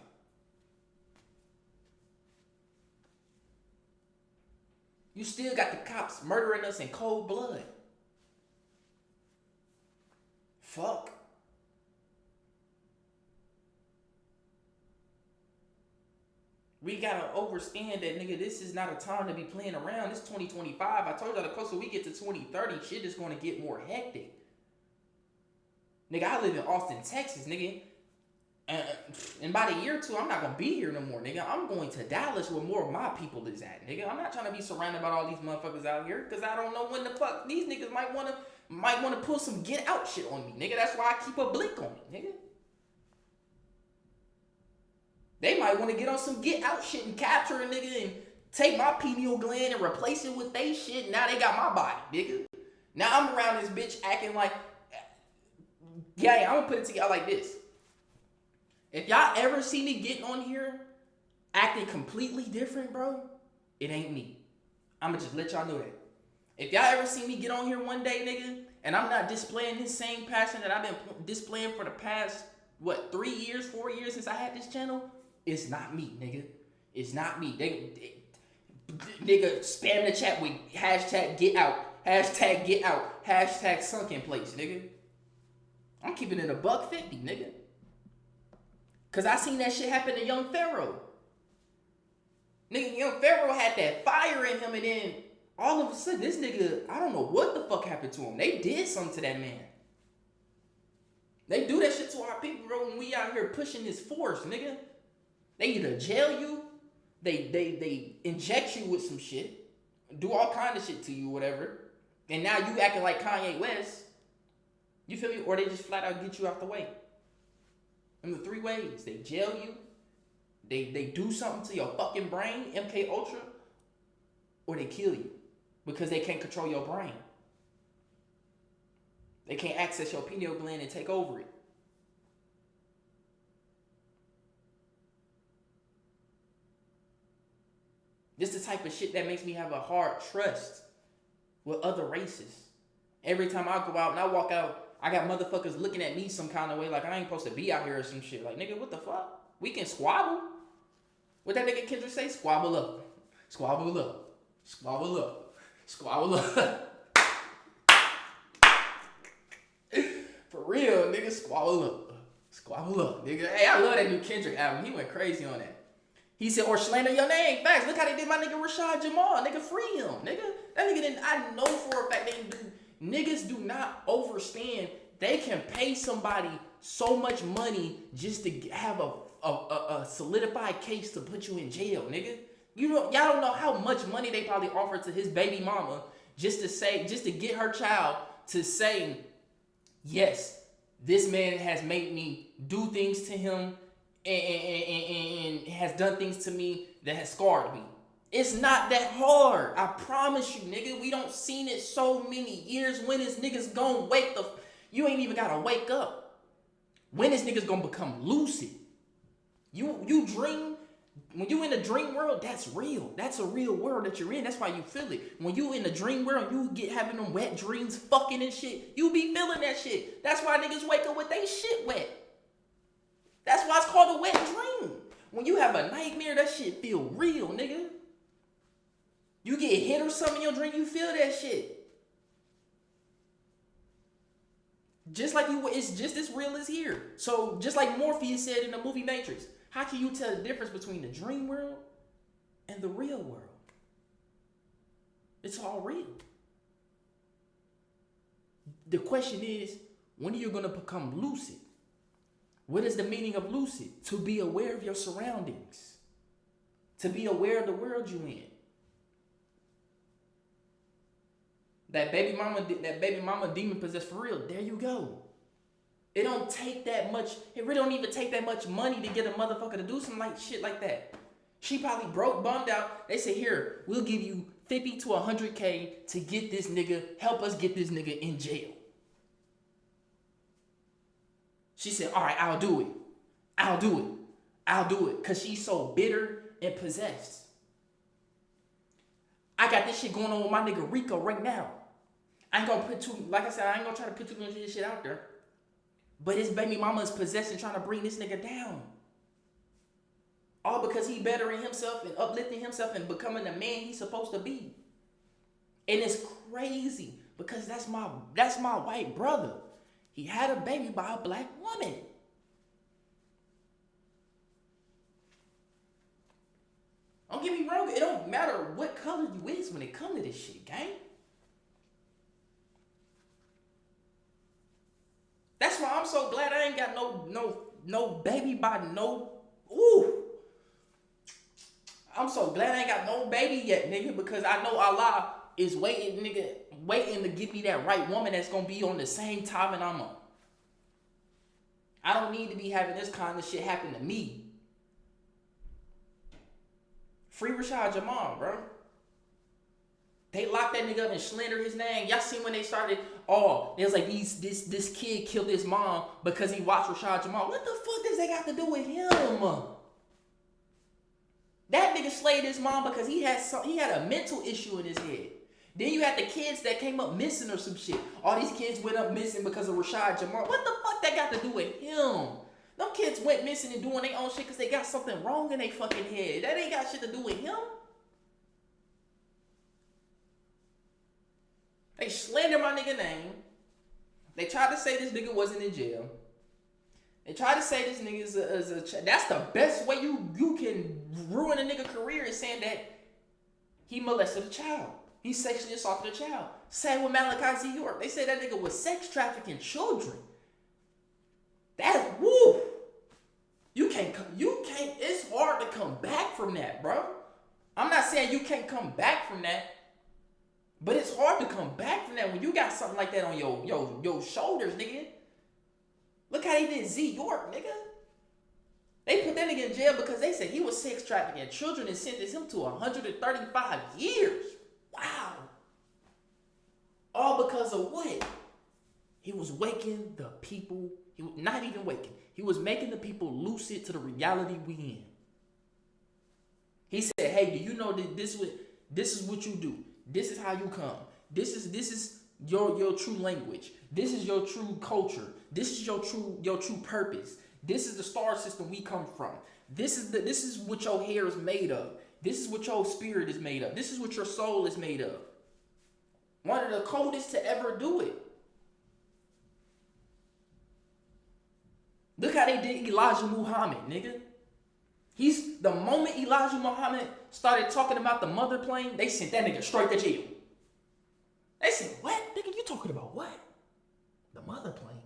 You still got the cops murdering us in cold blood. Fuck. We gotta understand that, nigga, this is not a time to be playing around. It's 2025. I told y'all the closer we get to 2030, shit is gonna get more hectic. Nigga, I live in Austin, Texas, nigga. And in about a year or two, I'm not gonna be here no more, nigga. I'm going to Dallas where more of my people is at, nigga. I'm not trying to be surrounded by all these motherfuckers out here, cause I don't know when the fuck these niggas might wanna pull some get out shit on me, nigga. That's why I keep a blink on me, nigga. They might want to get on some get out shit and capture a nigga and take my pineal gland and replace it with they shit. Now they got my body, nigga. Now I'm around this bitch acting like, yeah, I'm gonna put it to y'all like this. If y'all ever see me getting on here acting completely different, bro, it ain't me. I'ma just let y'all know that. If y'all ever see me get on here one day, nigga, and I'm not displaying this same passion that I've been displaying for the past, 3 years, 4 years since I had this channel, it's not me, nigga. It's not me. Nigga, spam the chat with hashtag get out, hashtag sunk in place, nigga. I'm keeping it $150, nigga. Cause I seen that shit happen to Young Pharaoh. Nigga, Young Pharaoh had that fire in him, and then all of a sudden, this nigga, I don't know what the fuck happened to him. They did something to that man. They do that shit to our people, bro, when we out here pushing this force, nigga. They either jail you, they inject you with some shit, do all kind of shit to you, whatever, and now you acting like Kanye West. You feel me? Or they just flat out get you out the way. And the 3 ways: they jail you, they do something to your fucking brain, MK Ultra, or they kill you because they can't control your brain. They can't access your pineal gland and take over it. This is the type of shit that makes me have a hard trust with other races. Every time I go out and I walk out, I got motherfuckers looking at me some kind of way like I ain't supposed to be out here or some shit. Like, nigga, what the fuck? We can squabble. What that nigga Kendrick say? Squabble up. Squabble up. Squabble up. Squabble up. For real, nigga, squabble up. Squabble up, nigga. Hey, I love that new Kendrick album. He went crazy on that. He said, or slander your name. Facts. Look how they did my nigga Rashad Jamal. Nigga, free him. Nigga, that nigga didn't, I know for a fact niggas do not understand. They can pay somebody so much money just to have a solidified case to put you in jail, nigga. Y'all don't know how much money they probably offered to his baby mama just to get her child to say, yes, this man has made me do things to him and has done things to me that has scarred me. It's not that hard. I promise you, nigga. We don't seen it so many years. When is niggas gonna wake the... You ain't even gotta wake up. When is niggas gonna become lucid? You dream... When you in the dream world, that's real. That's a real world that you're in. That's why you feel it. When you in the dream world, you get having them wet dreams, fucking and shit. You be feeling that shit. That's why niggas wake up with they shit wet. That's why it's called a wet dream. When you have a nightmare, that shit feel real, nigga. You get hit or something in your dream, you feel that shit. Just like it's just as real as here. So just like Morpheus said in the movie Matrix, how can you tell the difference between the dream world and the real world? It's all real. The question is, when are you going to become lucid? What is the meaning of lucid? To be aware of your surroundings. To be aware of the world you're in. That baby mama demon possessed for real. There you go. It don't take that much. It really don't even take that much money to get a motherfucker to do some shit like that. She probably bummed out. They say, here, we'll give you 50 to 100K to get this nigga, help us get this nigga in jail. She said, all right, I'll do it. I'll do it. I'll do it. Because she's so bitter and possessed. I got this shit going on with my nigga Rico right now. I ain't gonna I ain't gonna try to put too much of this shit out there. But his baby mama is possessed and trying to bring this nigga down. All because he bettering himself and uplifting himself and becoming the man he's supposed to be. And it's crazy because that's my white brother. He had a baby by a black woman. Don't get me wrong, it don't matter what color you is when it comes to this shit, gang. That's why I'm so glad I ain't got no baby by no... Ooh. I'm so glad I ain't got no baby yet, nigga, because I know Allah is waiting to give me that right woman that's gonna be on the same time and I'm on. I don't need to be having this kind of shit happen to me. Free Rashad Jamal, bro. They locked that nigga up and slandered his name. Y'all seen when they started, it was like this kid killed his mom because he watched Rashad Jamal. What the fuck does that got to do with him? That nigga slayed his mom because he had a mental issue in his head. Then you had the kids that came up missing or some shit. All these kids went up missing because of Rashad Jamal. What the fuck that got to do with him? Them kids went missing and doing their own shit because they got something wrong in their fucking head. That ain't got shit to do with him. They slandered my nigga name. They tried to say this nigga wasn't in jail. They tried to say this nigga is a that's the best way you can ruin a nigga career is saying that he molested a child. He sexually assaulted a child. Same with Malachi Z. York. They said that nigga was sex trafficking children. That, woo. You can't, it's hard to come back from that, bro. I'm not saying you can't come back from that, but it's hard to come back from that when you got something like that on your shoulders, nigga. Look how they did Z York, nigga. They put that nigga in jail because they said he was sex trafficking children and sentenced him to 135 years. Wow. All because of what? He was waking the people. He was not even waking. He was making the people lucid to the reality we in. He said, hey, do you know that this is what you do? This is how you come. This is your true language. This is your true culture. This is your true purpose. This is the star system we come from. This is what your hair is made of. This is what your spirit is made of. This is what your soul is made of. One of the coldest to ever do it. Look how they did Elijah Muhammad, nigga. The moment Elijah Muhammad started talking about the mother plane, they sent that nigga straight to jail. They said, what? Nigga, you talking about what? The mother plane.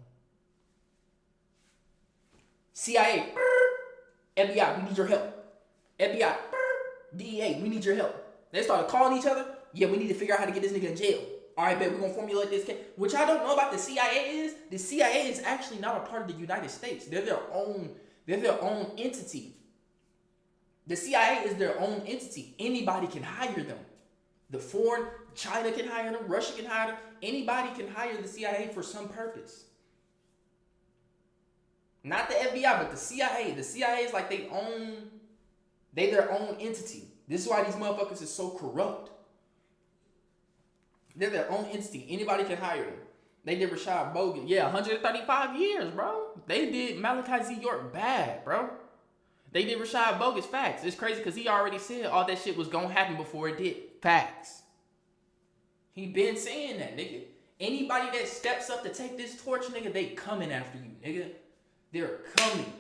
CIA, FBI, we need your help. FBI, DEA, we need your help. They started calling each other. Yeah, we need to figure out how to get this nigga in jail. All right, bet we're gonna formulate this case. Which I don't know about the CIA is. The CIA is actually not a part of the United States. They're their own entity. The CIA is their own entity. Anybody can hire them. China can hire them, Russia can hire them. Anybody can hire the CIA for some purpose. Not the FBI, but the CIA. The CIA is like they their own entity. This is why these motherfuckers is so corrupt. They're their own entity. Anybody can hire them. They did Rashad Bogan. Yeah, 135 years, bro. They did Malachi Z. York bad, bro. They did Rashad Bogus. Facts. It's crazy because he already said all that shit was gonna happen before it did. Facts. He been saying that, nigga. Anybody that steps up to take this torch, nigga, they coming after you, nigga. They're coming.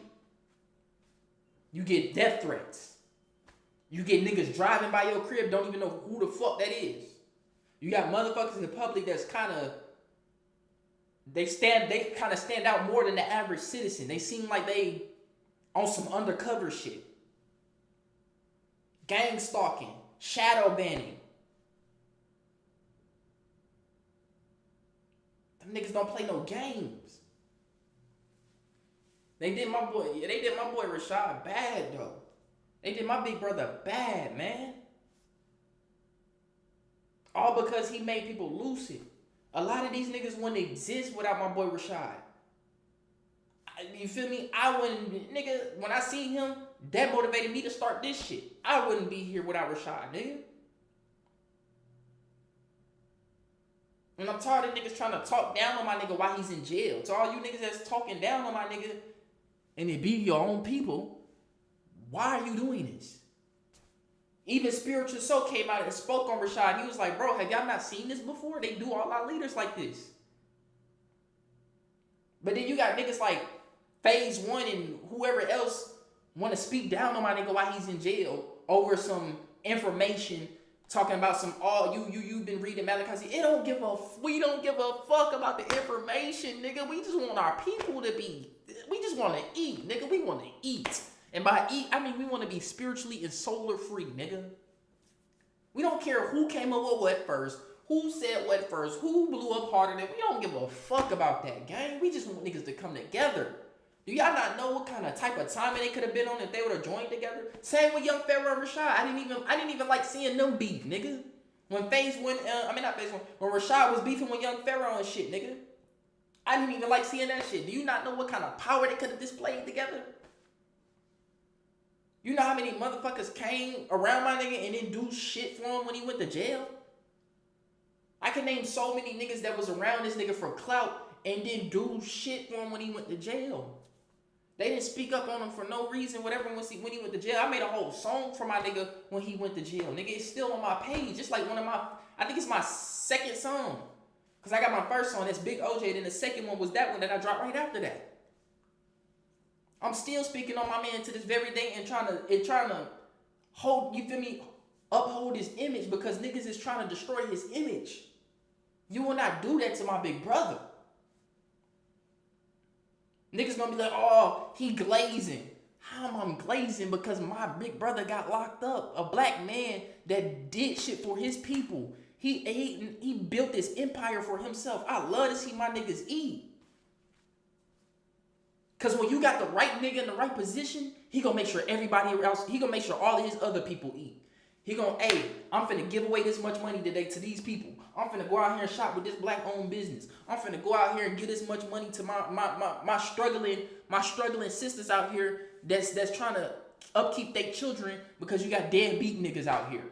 You get death threats. You get niggas driving by your crib, don't even know who the fuck that is. You got motherfuckers in the public that's they kind of stand out more than the average citizen. They seem like they on some undercover shit. Gang stalking, shadow banning. Them niggas don't play no games. They did my boy Rashad bad though. They did my big brother bad, man. All because he made people lucid. A lot of these niggas wouldn't exist without my boy Rashad. You feel me? I wouldn't, nigga, when I seen him, that motivated me to start this shit. I wouldn't be here without Rashad, nigga. And I'm tired of niggas trying to talk down on my nigga while he's in jail. To all you niggas that's talking down on my nigga, and it be your own people, why are you doing this? Even Spiritual Soul came out and spoke on Rashad. He was like, bro, have y'all not seen this before? They do all our leaders like this. But then you got niggas like Phase One and whoever else want to speak down on my nigga while he's in jail over some information talking about some you've been reading Malachi. We don't give a fuck about the information, nigga. We just want our people to be. We just want to eat, nigga. We want to eat. And by eat, I mean we want to be spiritually and solar free, nigga. We don't care who came up with what first, who said what first, who blew up harder than. We don't give a fuck about that, gang. We just want niggas to come together. Do y'all not know what kind of type of timing they could have been on if they would have joined together? Same with Young Pharaoh and Rashad. I didn't even like seeing them beef, nigga. When when Rashad was beefing with Young Pharaoh and shit, nigga. I didn't even like seeing that shit. Do you not know what kind of power they could have displayed together? You know how many motherfuckers came around my nigga and didn't do shit for him when he went to jail? I can name so many niggas that was around this nigga for clout and didn't do shit for him when he went to jail. They didn't speak up on him for no reason, whatever, when he went to jail. I made a whole song for my nigga when he went to jail. Nigga, it's still on my page. Just like I think it's my second song. Because I got my first song, that's Big OJ, then the second one was that one that I dropped right after that. I'm still speaking on my man to this very day and trying to hold, you feel me, uphold his image because niggas is trying to destroy his image. You will not do that to my big brother. Niggas gonna be like, oh, he glazing. How am I glazing? Because my big brother got locked up. A black man that did shit for his people. He built this empire for himself. I love to see my niggas eat. Because when you got the right nigga in the right position, he gonna make sure everybody else, he gonna make sure all of his other people eat. He gonna, hey, I'm finna give away this much money today to these people. I'm finna go out here and shop with this black owned business. I'm finna go out here and give this much money to my struggling sisters out here that's trying to upkeep their children because you got deadbeat niggas out here.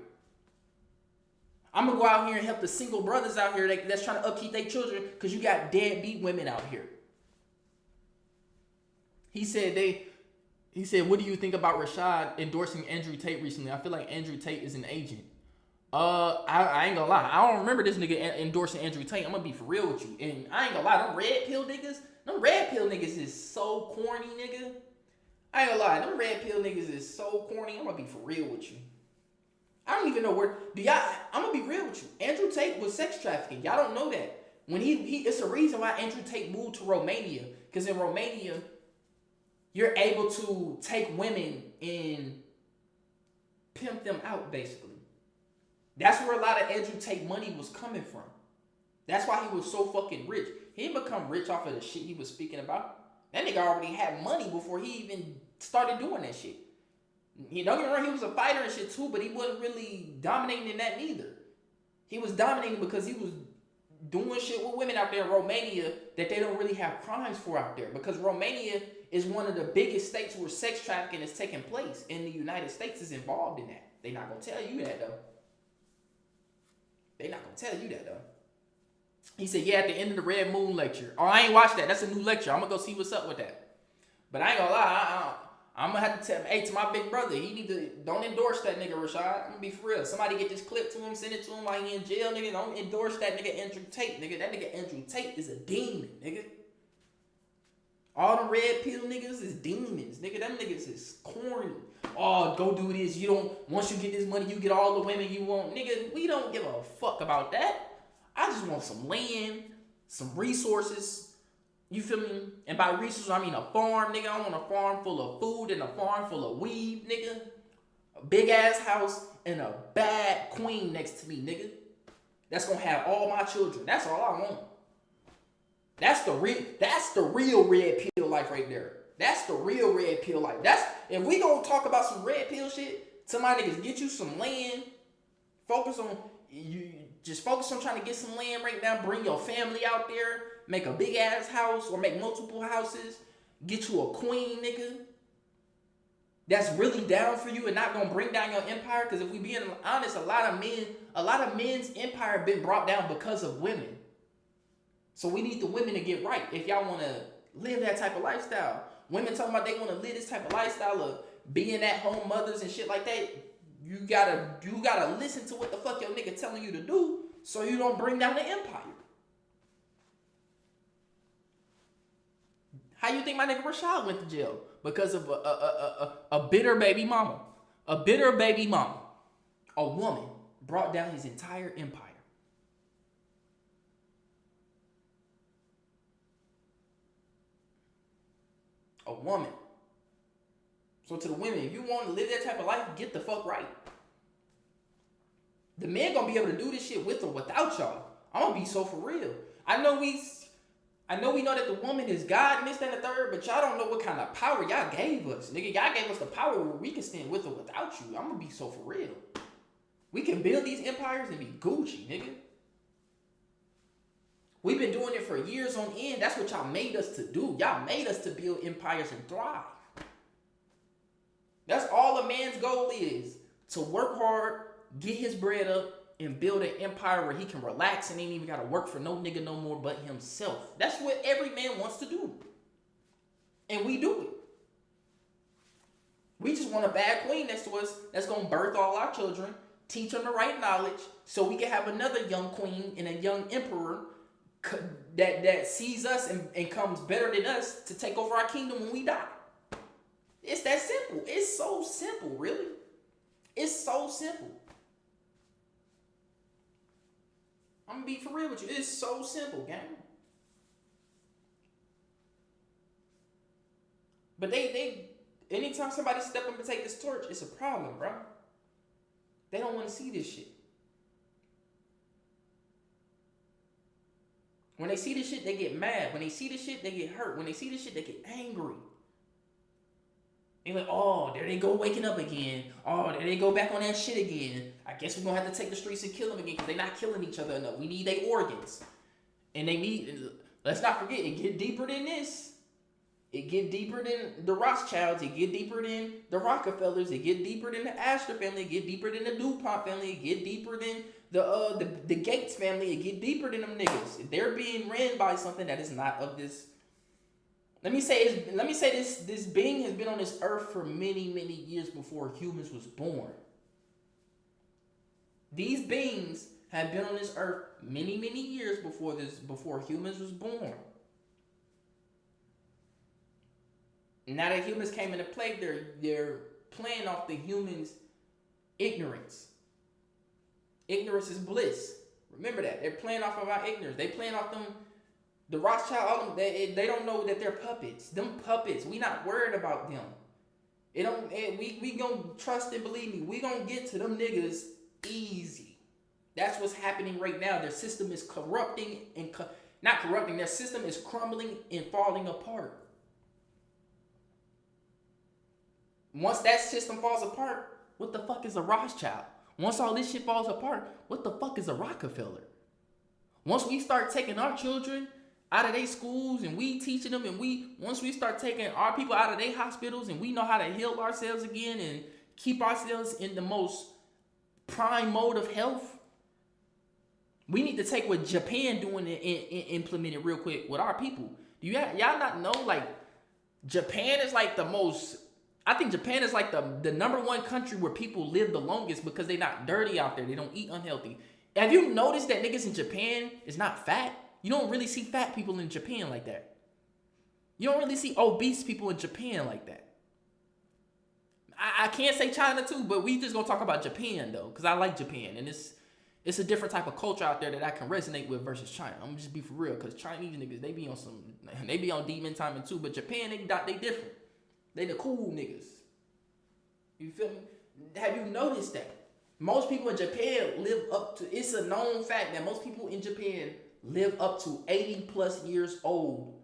I'm gonna go out here and help the single brothers out here that's trying to upkeep their children because you got deadbeat women out here. He said, what do you think about Rashad endorsing Andrew Tate recently? I feel like Andrew Tate is an agent. I ain't gonna lie. I don't remember this nigga endorsing Andrew Tate. I'm gonna be for real with you. And I ain't gonna lie, them red pill niggas is so corny, nigga. I ain't gonna lie, them red pill niggas is so corny. I'm gonna be for real with you. I don't even know I'm gonna be real with you. Andrew Tate was sex trafficking. Y'all don't know that. When it's a reason why Andrew Tate moved to Romania. Because in Romania, you're able to take women and pimp them out, basically. That's where a lot of Andrew Tate money was coming from. That's why he was so fucking rich. He didn't become rich off of the shit he was speaking about. That nigga already had money before he even started doing that shit. Don't get me wrong, he was a fighter and shit too, but he wasn't really dominating in that neither. He was dominating because he was doing shit with women out there in Romania that they don't really have crimes for out there. Because Romania is one of the biggest states where sex trafficking is taking place, and the United States is involved in that. They're not gonna tell you that though. They're not gonna tell you that though. He said, yeah, at the end of the Red Moon lecture. Oh, I ain't watched that. That's a new lecture. I'm gonna go see what's up with that. But I ain't gonna lie, I'm gonna have to tell, hey, to my big brother, he need to, don't endorse that nigga, Rashad. I'm gonna be for real. Somebody get this clip to him, send it to him while he in jail, nigga. Don't endorse that nigga Andrew Tate, nigga. That nigga Andrew Tate is a demon, nigga. All the red pill niggas is demons, nigga. Them niggas is corny. Oh, go do this. You don't, once you get this money, you get all the women you want. Nigga, we don't give a fuck about that. I just want some land, some resources. You feel me? And by resources, I mean a farm, nigga. I want a farm full of food and a farm full of weed, nigga. A big ass house and a bad queen next to me, nigga. That's gonna have all my children. That's all I want. That's the real red pill life right there. That's the real red pill life. That's, if we gonna talk about some red pill shit, tell my niggas, get you some land. Focus on trying to get some land right now. Bring your family out there. Make a big ass house or make multiple houses. Get you a queen, nigga. That's really down for you and not gonna bring down your empire. Because if we being honest, a lot of men's empire been brought down because of women. So we need the women to get right if y'all want to live that type of lifestyle. Women talking about they want to live this type of lifestyle of being at home mothers and shit like that. You gotta listen to what the fuck your nigga telling you to do so you don't bring down the empire. How you think my nigga Rashad went to jail? Because of a bitter baby mama. A bitter baby mama. A woman brought down his entire empire. A woman. So to the women, if you want to live that type of life, get the fuck right. The men gonna be able to do this shit with or without y'all. I'm gonna be so for real. I know we know that the woman is God and this, that, and the third, but y'all don't know what kind of power y'all gave us. Nigga, y'all gave us the power where we can stand with or without you. I'm gonna be so for real. We can build these empires and be Gucci, nigga. We've been doing it for years on end. That's what y'all made us to do. Y'all made us to build empires and thrive. That's all a man's goal is. To work hard, get his bread up, and build an empire where he can relax and ain't even got to work for no nigga no more but himself. That's what every man wants to do. And we do it. We just want a bad queen next to us that's going to birth all our children, teach them the right knowledge, so we can have another young queen and a young emperor that sees us and comes better than us to take over our kingdom when we die. It's that simple. It's so simple, really. It's so simple. I'm gonna be for real with you. It's so simple, gang. But they anytime somebody step up and take this torch, it's a problem, bro. They don't want to see this shit. When they see this shit, they get mad. When they see this shit, they get hurt. When they see this shit, they get angry. They're like, oh, there they go waking up again. Oh, there they go back on that shit again. I guess we're going to have to take the streets and kill them again because they're not killing each other enough. We need their organs. And they need, let's not forget, it get deeper than this. It get deeper than the Rothschilds. It get deeper than the Rockefellers. It get deeper than the Astor family. It get deeper than the DuPont family. It get deeper than the Gates family. It get deeper than them niggas. They're being ran by something that is not of this. Let me say this being has been on this earth for many, many years before humans was born. These beings have been on this earth many, many years before humans was born. Now that humans came into play, they're playing off the humans' ignorance. Ignorance is bliss. Remember that. They're playing off of our ignorance. They playing off them The Rothschild, all them, they don't know that they're puppets. Them puppets, we not worried about them. We gonna trust and believe me, we gonna get to them niggas easy. That's what's happening right now. Their system is corrupting and not corrupting. Their system is crumbling and falling apart. Once that system falls apart, what the fuck is a Rothschild? Once all this shit falls apart, what the fuck is a Rockefeller? Once we start taking our children out of their schools and we teaching them, and once we start taking our people out of their hospitals and we know how to heal ourselves again and keep ourselves in the most prime mode of health, we need to take what Japan doing and implement it real quick with our people. Do y'all not know, like, Japan is like the most, I think Japan is like the number one country where people live the longest because they're not dirty out there. They don't eat unhealthy. Have you noticed that niggas in Japan is not fat? You don't really see fat people in Japan like that. You don't really see obese people in Japan like that. I can't say China too, but we just gonna talk about Japan though, because I like Japan, and it's a different type of culture out there that I can resonate with versus China. I'm gonna just be for real, because Chinese niggas, they be on demon timing too, but Japan, they different. They the cool niggas. You feel me? Have you noticed that? Most people in Japan live up to, it's a known fact that most people in Japan live up to 80 plus years old.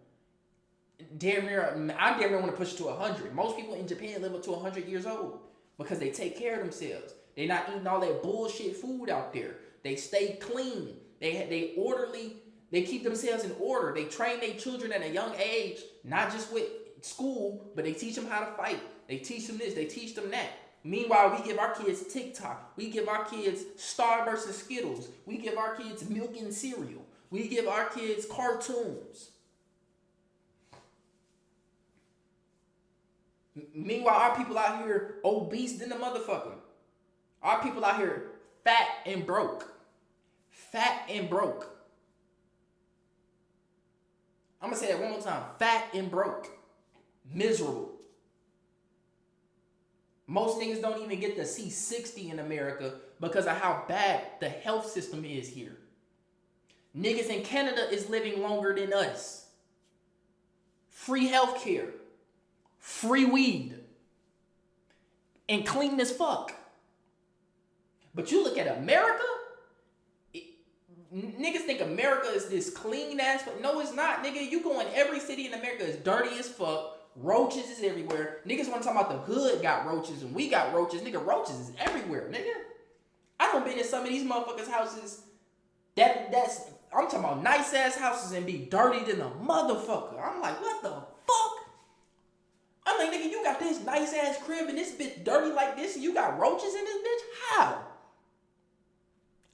I damn near want to push it to 100. Most people in Japan live up to 100 years old because they take care of themselves. They're not eating all that bullshit food out there. They stay clean. They orderly. They keep themselves in order. They train their children at a young age, not just with school, but they teach them how to fight. They teach them this. They teach them that. Meanwhile, we give our kids TikTok. We give our kids Starburst and Skittles. We give our kids milk and cereal. We give our kids cartoons. Meanwhile, our people out here obese than the motherfucker. Our people out here fat and broke. Fat and broke. I'm going to say that one more time. Fat and broke. Miserable. Most niggas don't even get to see 60 in America because of how bad the health system is here. Niggas in Canada is living longer than us. Free healthcare. Free weed. And clean as fuck. But you look at America, niggas think America is this clean ass, but no, it's not, nigga. You go in every city in America is dirty as fuck. Roaches is everywhere. Niggas want to talk about the hood got roaches and we got roaches. Nigga, roaches is everywhere, nigga. I done been in some of these motherfuckers' houses. I'm talking about nice ass houses and be dirty than a motherfucker. I'm like, what the fuck? I'm like, nigga, you got this nice ass crib and this bitch dirty like this and you got roaches in this bitch? How?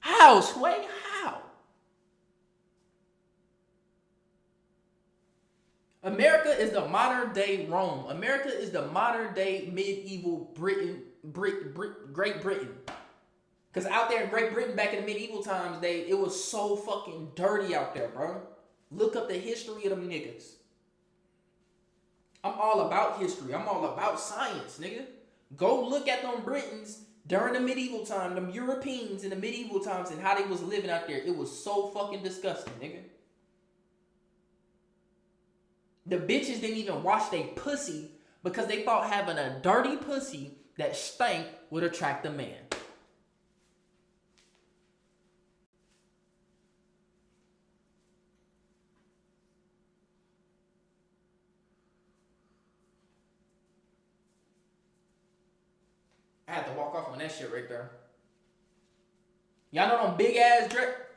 How, Sway? How? America is the modern day Rome. America is the modern day medieval Britain, Great Britain. Because out there in Great Britain back in the medieval times, it was so fucking dirty out there, bro. Look up the history of them niggas. I'm all about history. I'm all about science, nigga. Go look at them Britons during the medieval time, them Europeans in the medieval times and how they was living out there. It was so fucking disgusting, nigga. The bitches didn't even wash their pussy because they thought having a dirty pussy that stank would attract a man. I had to walk off on that shit right there. Y'all know them big ass drip?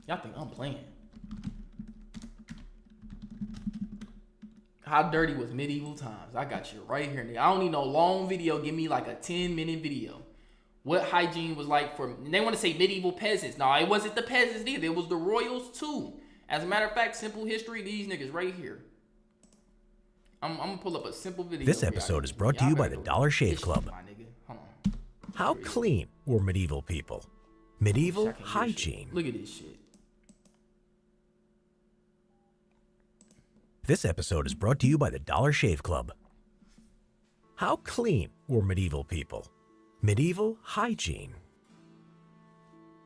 Y'all think I'm playing. How dirty was medieval times? I got you right here. I don't need no long video. Give me like a 10-minute video. What hygiene was like for, they want to say medieval peasants. No, it wasn't the peasants either. It was the royals too. As a matter of fact, simple history, these niggas right here. I'm going to pull up a simple video. This episode is brought to you by the Dollar Shave Club. How clean were medieval people? Medieval hygiene. Look at this shit. This episode is brought to you by the Dollar Shave Club. How clean were medieval people? Medieval hygiene.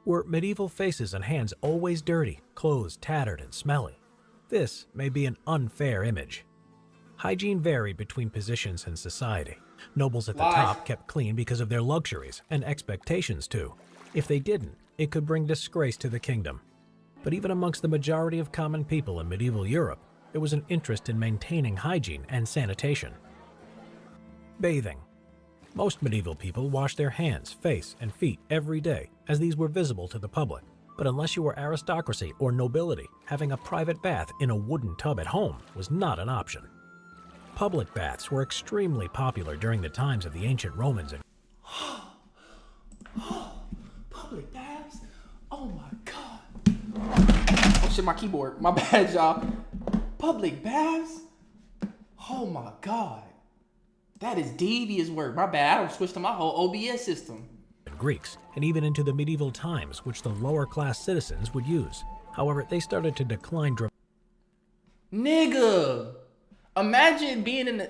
Were medieval faces and hands always dirty, clothes tattered and smelly? This may be an unfair image. Hygiene varied between positions in society. Nobles at the top kept clean because of their luxuries and expectations too. If they didn't, it could bring disgrace to the kingdom. But even amongst the majority of common people in medieval Europe, there was an interest in maintaining hygiene and sanitation. Bathing. Most medieval people washed their hands, face, and feet every day, as these were visible to the public. But unless you were aristocracy or nobility, having a private bath in a wooden tub at home was not an option. Public baths were extremely popular during the times of the ancient Romans and Public baths? Oh my god. Oh shit, my keyboard. My bad, y'all. Public baths? Oh my god. That is devious work. My bad. I don't switch to my whole OBS system. Greeks, and even into the medieval times, which the lower class citizens would use. However, they started to decline Nigga, imagine being in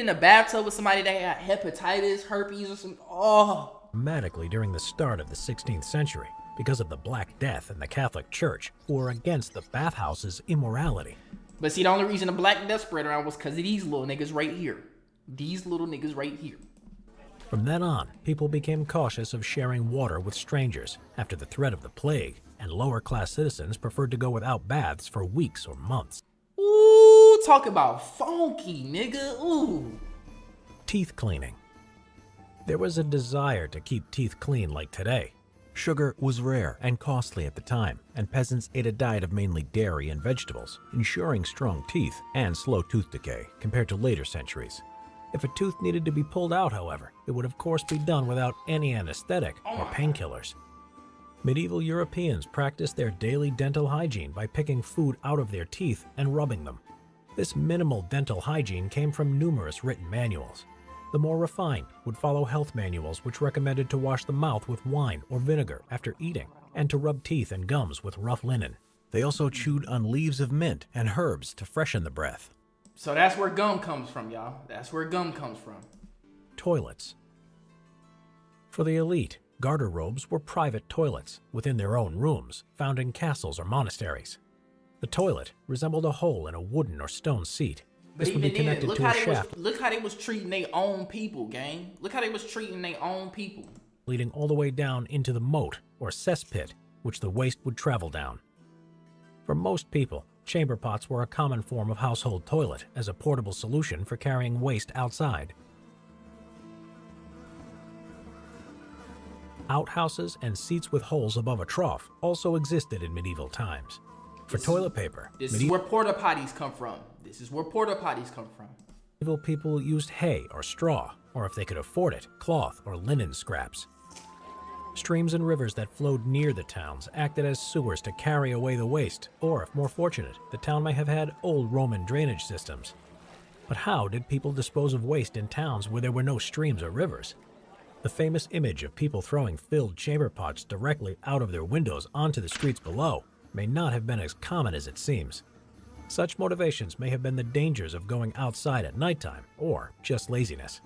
a bathtub with somebody that had hepatitis, herpes, or some. Oh. dramatically during the start of the 16th century because of the Black Death and the Catholic Church, who were against the bathhouse's immorality. But see, the only reason the Black Death spread around was because of these little niggas right here. These little niggas right here. From then on, people became cautious of sharing water with strangers after the threat of the plague, and lower-class citizens preferred to go without baths for weeks or months. Ooh, talk about funky, nigga. Ooh. Teeth cleaning. There was a desire to keep teeth clean like today. Sugar was rare and costly at the time, and peasants ate a diet of mainly dairy and vegetables, ensuring strong teeth and slow tooth decay compared to later centuries. If a tooth needed to be pulled out, however, it would of course be done without any anesthetic or painkillers. Medieval Europeans practiced their daily dental hygiene by picking food out of their teeth and rubbing them. This minimal dental hygiene came from numerous written manuals. The more refined would follow health manuals which recommended to wash the mouth with wine or vinegar after eating, and to rub teeth and gums with rough linen. They also chewed on leaves of mint and herbs to freshen the breath. So that's where gum comes from, y'all. That's where gum comes from. Toilets. For the elite, garter robes were private toilets within their own rooms, found in castles or monasteries. The toilet resembled a hole in a wooden or stone seat. This would be connected to a shaft. Look how they was treating their own people, gang. Look how they was treating their own people. Leading all the way down into the moat or cesspit, which the waste would travel down. For most people, chamber pots were a common form of household toilet as a portable solution for carrying waste outside. Outhouses and seats with holes above a trough also existed in medieval times. For toilet paper, this is where porta potties come from. This is where porta potties come from. Medieval people used hay or straw, or if they could afford it, cloth or linen scraps. Streams and rivers that flowed near the towns acted as sewers to carry away the waste, or if more fortunate, the town may have had old Roman drainage systems. But how did people dispose of waste in towns where there were no streams or rivers? The famous image of people throwing filled chamber pots directly out of their windows onto the streets below may not have been as common as it seems. Such motivations may have been the dangers of going outside at nighttime, or just laziness.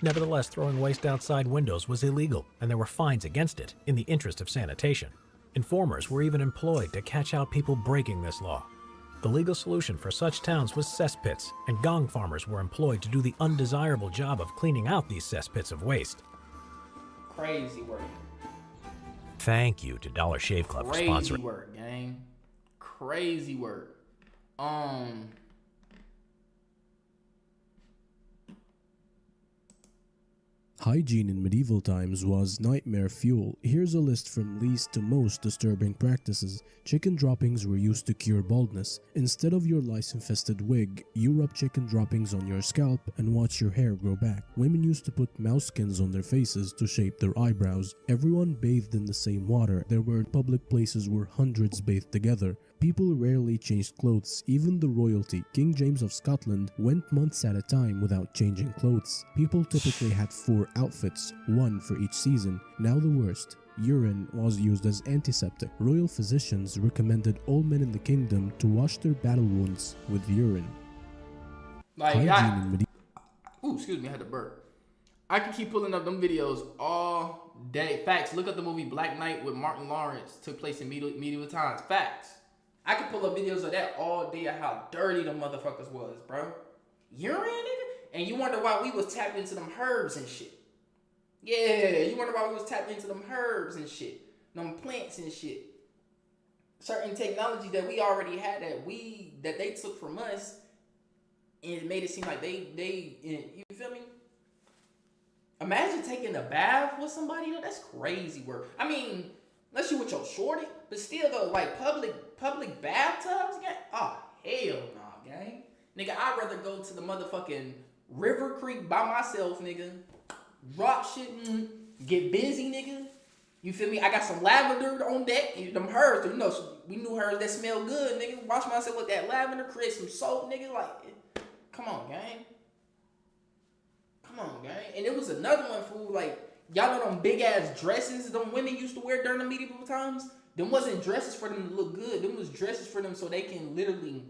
Nevertheless, throwing waste outside windows was illegal, and there were fines against it in the interest of sanitation. Informers were even employed to catch out people breaking this law. The legal solution for such towns was cesspits, and gong farmers were employed to do the undesirable job of cleaning out these cesspits of waste. Crazy work. Thank you to Dollar Shave Club for sponsoring. Crazy work, gang. Crazy work. Hygiene in medieval times was nightmare fuel. Here's a list from least to most disturbing practices. Chicken droppings were used to cure baldness. Instead of your lice-infested wig, you rub chicken droppings on your scalp and watch your hair grow back. Women used to put mouse skins on their faces to shape their eyebrows. Everyone bathed in the same water. There were public places where hundreds bathed together. People rarely changed clothes, even the royalty. King James of Scotland went months at a time without changing clothes. People typically had 4 outfits, 1 for each season. Now the worst. Urine was used as antiseptic. Royal physicians recommended all men in the kingdom to wash their battle wounds with urine. Like, ooh, excuse me, I had to burp. I can keep pulling up them videos all day. Facts. Look up the movie Black Knight with Martin Lawrence. Took place in medieval times. Facts. I can pull up videos of that all day of how dirty them motherfuckers was, bro. Urine, nigga? And you wonder why we was tapped into them herbs and shit. Yeah, you wonder why we was tapped into them herbs and shit. Them plants and shit. Certain technology that we already had that they took from us, and it made it seem like they you feel me? Imagine taking a bath with somebody though. That's crazy work. I mean, unless you with your shorty, but still though, like public bathtubs, gang. Oh hell nah, gang. Nigga, I'd rather go to the motherfucking River Creek by myself, nigga. Drop shit, get busy, nigga. You feel me? I got some lavender on deck. Them herbs, you know, we knew herbs that smell good, nigga. Wash myself with that lavender, create some soap, nigga. Like, come on, gang. Come on, gang. And it was another one, fool. Like, y'all know them big ass dresses them women used to wear during the medieval times? Them wasn't dresses for them to look good. Them was dresses for them so they can literally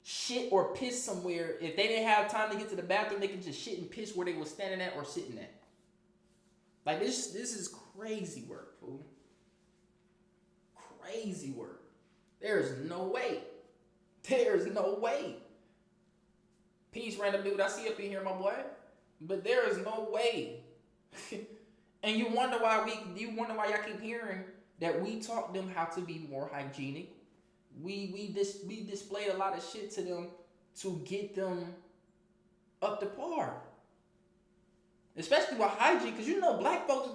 shit or piss somewhere. If they didn't have time to get to the bathroom, they could just shit and piss where they was standing at or sitting at. Like, this is crazy work, fool. Crazy work. There's no way. There's no way. Peace, random dude. I see up in here, my boy. But there is no way. And you wonder why y'all keep hearing that we taught them how to be more hygienic. We displayed a lot of shit to them to get them up to par. Especially with hygiene, because you know black folks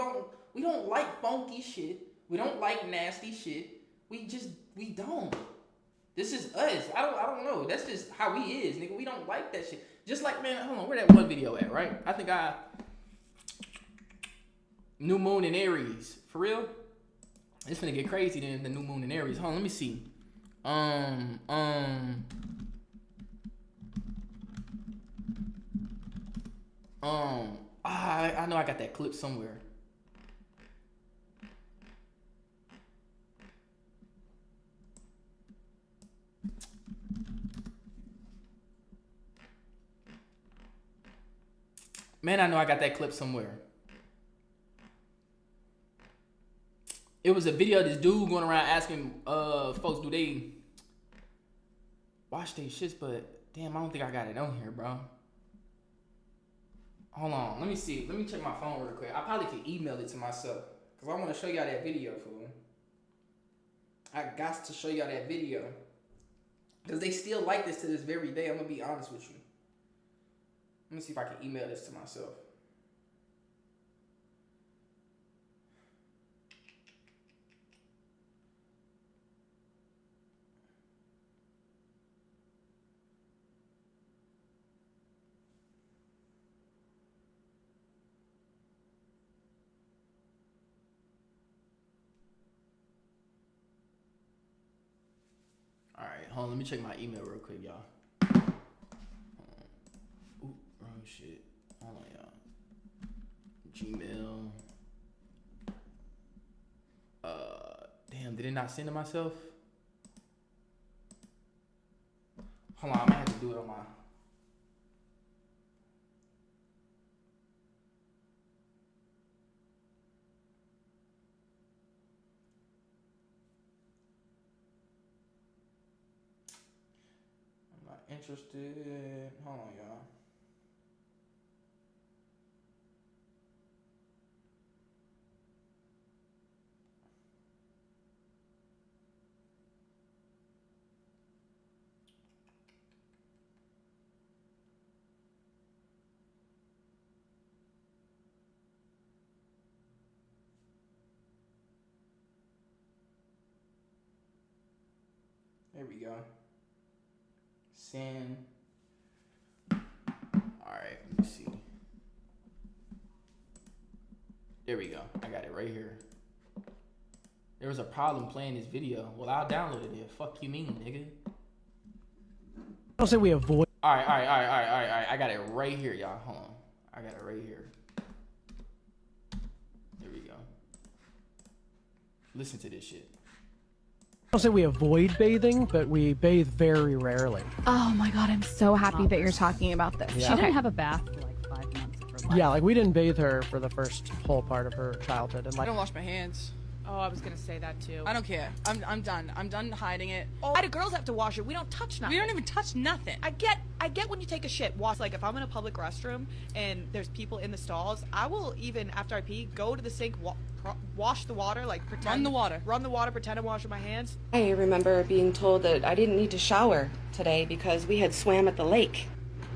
we don't like funky shit. We don't like nasty shit. We don't. This is us. I don't know. That's just how we is, nigga. We don't like that shit. Just like, man, hold on, where that one video at, right? I think New Moon in Aries. For real? It's gonna get crazy then, the New Moon in Aries. Hold on, let me see. I know I got that clip somewhere. Man, I know I got that clip somewhere. It was a video of this dude going around asking folks, do they wash their shits? But damn, I don't think I got it on here, bro. Hold on, let me see. Let me check my phone real quick. I probably could email it to myself because I want to show y'all that video, fool. I got to show y'all that video because they still like this to this very day. I'm gonna be honest with you. Let me see if I can email this to myself. Alright, hold on, let me check my email real quick, y'all. Ooh, wrong shit. Hold on, y'all. Gmail. Damn, did it not send to myself? Hold on, I might have to do it on my... Interested. Hold on, y'all. There we go. Send. Alright, let me see. There we go. I got it right here. There was a problem playing this video. Well, I'll download it. Fuck you mean, nigga? I don't say we avoid. Alright. I got it right here, y'all. Hold on. I got it right here. There we go. Listen to this shit. I don't say we avoid bathing, but we bathe very rarely. Oh my god, I'm so happy that you're talking about this. She didn't have a bath for like 5 months of her Yeah, like we didn't bathe her for the first whole part of her childhood, and I like don't wash my hands. Oh, I was gonna say that too. I don't care. I'm done. I'm done hiding it. Why do girls have to wash it? We don't touch nothing. We don't even touch nothing. I get when you take a shit, wash. Like if I'm in a public restroom and there's people in the stalls, I will even after I pee go to the sink, wash the water, like pretend. Run the water, pretend I'm washing my hands. I remember being told that I didn't need to shower today because we had swam at the lake.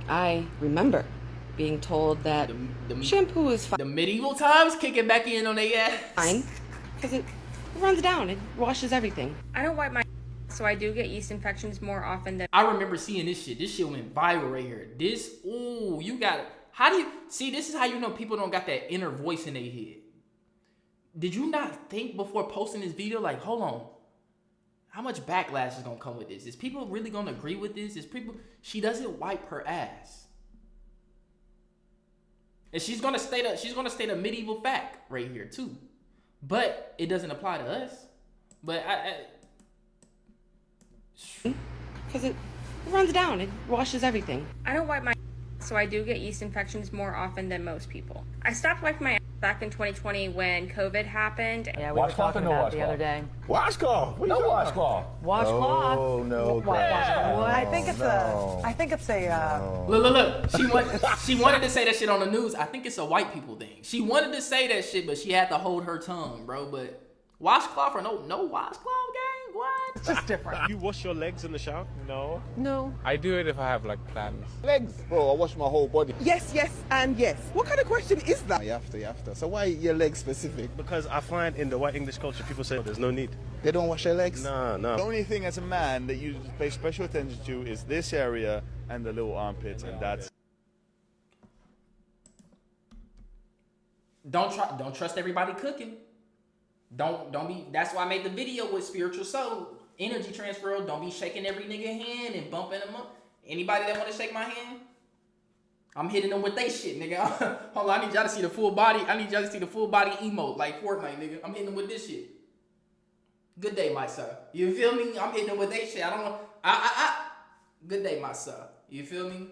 I remember being told that shampoo is fine. The medieval times kicking back in on their ass. Fine, because it runs down. It washes everything. I don't wipe my so I do get yeast infections more often than. I remember seeing this shit. This shit went viral right here. You got it. How do you see? This is how you know people don't got that inner voice in their head. Did you not think before posting this video, like, hold on, how much backlash is gonna come with this? Is people really gonna agree with this? She doesn't wipe her ass, and she's gonna state a medieval fact right here too, but it doesn't apply to us. But because it runs down. It washes everything. I don't wipe my so I do get yeast infections more often than most people. I stopped wiping my ass back in 2020 when COVID happened. Yeah, we were talking about it the other day. Washcloth. No washcloth. Washcloth. Oh no. I think it's Look. She wanted to say that shit on the news. I think it's a white people thing. She wanted to say that shit, but she had to hold her tongue, bro. But washcloth or no washcloth, gang? What? It's just different. You wash your legs in the shower? No. No. I do it if I have like plans. Legs, bro. I wash my whole body. Yes, and yes. What kind of question is that? You have to. So why your legs specific? Because I find in the white English culture, people say there's no need. They don't wash their legs? No. The only thing as a man that you pay special attention to is this area and the little armpits, and that's. Don't trust everybody cooking. Don't be. That's why I made the video with Spiritual Soul energy transfer. Don't be shaking every nigga hand and bumping them up. Anybody that want to shake my hand, I'm hitting them with they shit, nigga. Hold on, I need y'all to see the full body. I need y'all to see the full body emote like Fortnite, nigga. I'm hitting them with this shit. Good day, my son. You feel me? I'm hitting them with they shit. I don't want. Good day, my son. You feel me?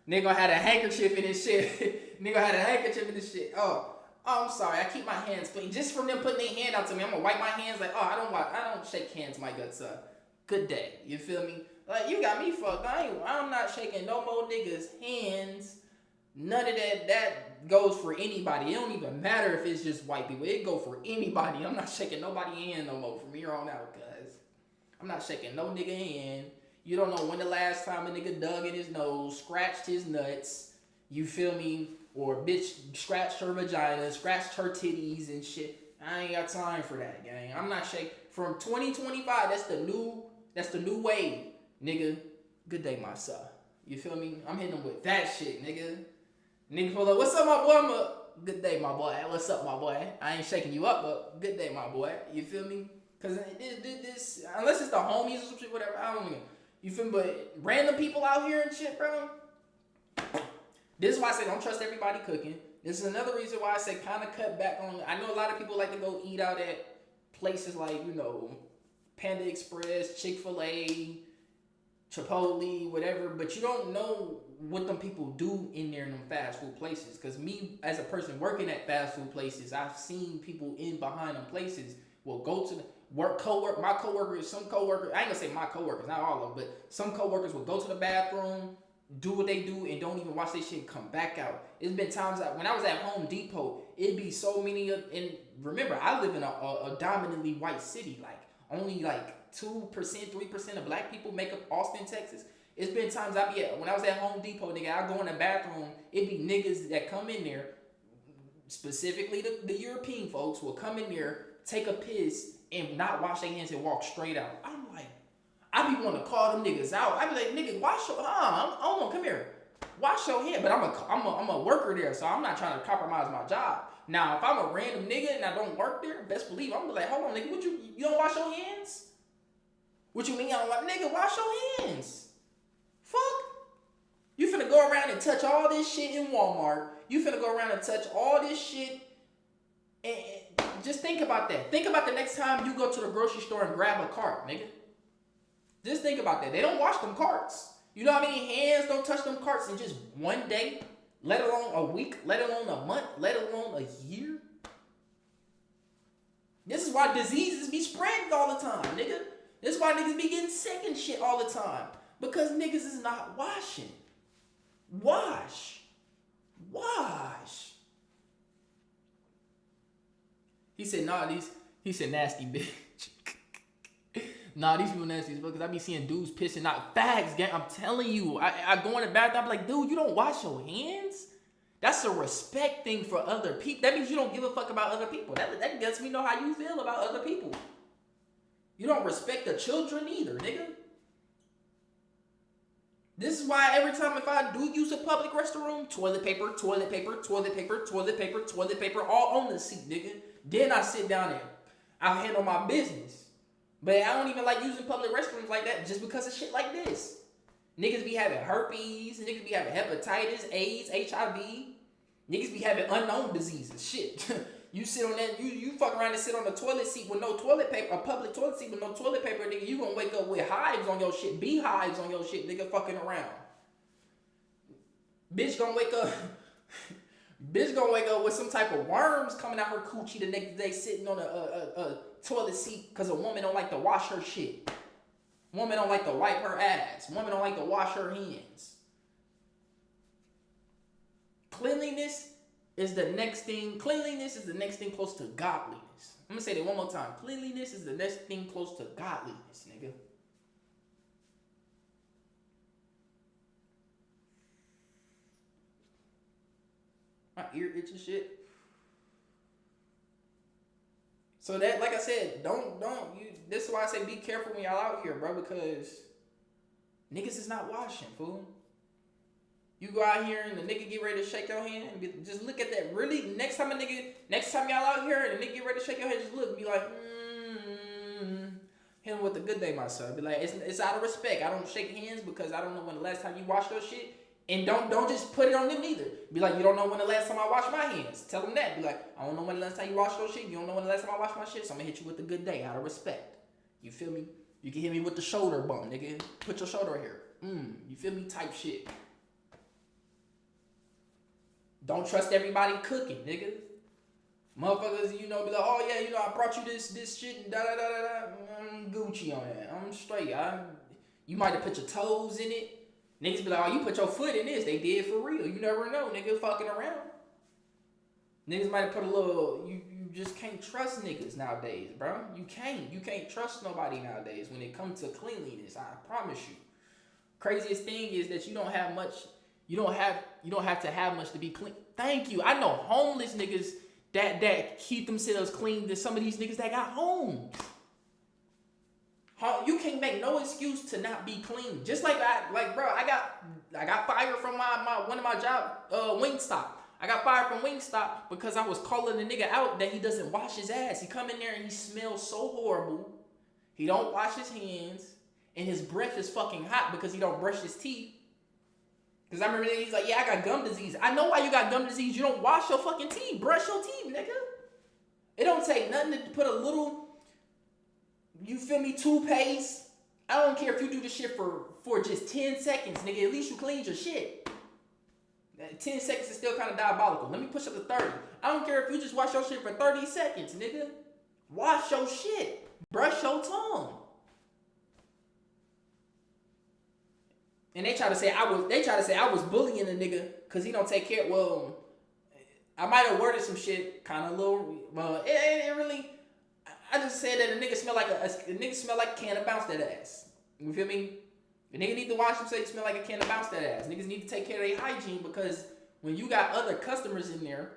Nigga had a handkerchief in his shit. Nigga had a handkerchief in his shit. Oh, I'm sorry. I keep my hands clean. Just from them putting their hand out to me, I'm gonna wipe my hands like, I don't shake hands, my good son. Good day. You feel me? Like, you got me fucked. I'm not shaking no more niggas' hands. None of that goes for anybody. It don't even matter if it's just white people. It go for anybody. I'm not shaking nobody's hand no more from here on out, cuz. I'm not shaking no nigga hand. You don't know when the last time a nigga dug in his nose, scratched his nuts, you feel me? Or bitch scratched her vagina, scratched her titties and shit. I ain't got time for that, gang. I'm not shaking. From 2025, that's the new wave, nigga. Good day, my son. You feel me? I'm hitting them with that shit, nigga. Nigga pull up, what's up, my boy? Good day, my boy. What's up, my boy? I ain't shaking you up, but good day, my boy. You feel me? Cause this unless it's the homies or some shit, whatever, I don't know. You feel me? But random people out here and shit, bro. This is why I say don't trust everybody cooking. This is another reason why I say kind of cut back on. I know a lot of people like to go eat out at places like, Panda Express, Chick-fil-A, Chipotle, whatever, but you don't know what them people do in there in them fast food places. Because me, as a person working at fast food places, I've seen people in behind them places will go to the my coworkers, some coworkers, I ain't gonna say my coworkers, not all of them, but some coworkers will go to the bathroom, do what they do, and don't even watch their shit come back out. It's been times when I was at Home Depot, it'd be so many and remember, I live in a dominantly white city, like only like 2%, 3% of black people make up Austin, Texas. It's been times when I was at Home Depot, nigga, I go in the bathroom, it'd be niggas that come in there, specifically the European folks will come in there, take a piss, and not wash their hands and walk straight out. I'm like, I be wanting to call them niggas out. I be like, nigga, wash your come here. Wash your hand. But I'm a worker there, so I'm not trying to compromise my job. Now, if I'm a random nigga and I don't work there, best believe I'm gonna be like, hold on, nigga, you don't wash your hands? What you mean I don't wash? Nigga, wash your hands. Fuck. You finna go around and touch all this shit in Walmart. You finna go around and touch all this shit. And just think about that. Think about the next time you go to the grocery store and grab a cart, nigga. Just think about that. They don't wash them carts. You know how many hands don't touch them carts in just one day? let alone a week, let alone a month, let alone a year. This is why diseases be spreading all the time, nigga. This is why niggas be getting sick and shit all the time. Because niggas is not washing. Wash. He said, he said nasty bitch. Nah, these people nasty as fuck, because I be seeing dudes pissing out fags, gang. I'm telling you. I go in the bathroom, I'm like, dude, you don't wash your hands? That's a respect thing for other people. That means you don't give a fuck about other people. That lets me know how you feel about other people. You don't respect the children either, nigga. This is why every time if I do use a public restroom, toilet paper, all on the seat, nigga. Then I sit down there. I handle my business. But I don't even like using public restrooms like that just because of shit like this. Niggas be having herpes, niggas be having hepatitis, AIDS, HIV. Niggas be having unknown diseases. Shit. You sit on that, you fuck around and sit on a toilet seat with no toilet paper, a public toilet seat with no toilet paper, nigga, you gonna wake up with hives on your shit, beehives on your shit, nigga, fucking around. Bitch gonna wake up with some type of worms coming out her coochie the next day sitting on a toilet seat because a woman don't like to wash her shit. Woman don't like to wipe her ass. Woman don't like to wash her hands. Cleanliness is the next thing. Cleanliness is the next thing close to godliness. I'm gonna say that one more time. Cleanliness is the next thing close to godliness, nigga. My ear itch and shit. So that, like I said, this is why I say be careful when y'all out here, bro, because niggas is not washing, fool. You go out here and the nigga get ready to shake your hand and just look at that. Really, next time y'all out here and the nigga get ready to shake your hand, just look and be like, hit him with a good day, my son. Be like, it's out of respect. I don't shake hands because I don't know when the last time you washed your shit. And don't just put it on them either. Be like, you don't know when the last time I washed my hands. Tell them that. Be like, I don't know when the last time you washed your shit. You don't know when the last time I washed my shit. So I'm gonna hit you with a good day out of respect. You feel me? You can hit me with the shoulder bump, nigga. Put your shoulder here. You feel me? Type shit. Don't trust everybody cooking, nigga. Motherfuckers, be like, oh yeah, I brought you this shit and da-da-da-da-da. I'm Gucci on that. I'm straight. You might have put your toes in it. Niggas be like, oh, you put your foot in this. They did for real. You never know, nigga, fucking around. Niggas might have put a little, you just can't trust niggas nowadays, bro. You can't trust nobody nowadays when it comes to cleanliness. I promise you. Craziest thing is that you don't have to have much to be clean. Thank you. I know homeless niggas that keep themselves clean than some of these niggas that got homes. You can't make no excuse to not be clean. Just like bro, I got fired from one of my job, Wingstop. I got fired from Wingstop because I was calling the nigga out that he doesn't wash his ass. He come in there and he smells so horrible. He don't wash his hands and his breath is fucking hot because he don't brush his teeth. Because I remember he's like, yeah, I got gum disease. I know why you got gum disease. You don't wash your fucking teeth. Brush your teeth, nigga. It don't take nothing to put a little, you feel me, toothpaste. I don't care if you do this shit for just 10 seconds, nigga. At least you cleaned your shit. 10 seconds is still kind of diabolical. Let me push up to 30. I don't care if you just wash your shit for 30 seconds, nigga. Wash your shit. Brush your tongue. And they try to say I was bullying the nigga because he don't take care. Well, I might have worded some shit kind of little, but it really. I just said that a nigga smell like a can of bounce that ass. You feel me? A nigga need to wash himself. He smell like a can of bounce that ass. Niggas need to take care of their hygiene because when you got other customers in there,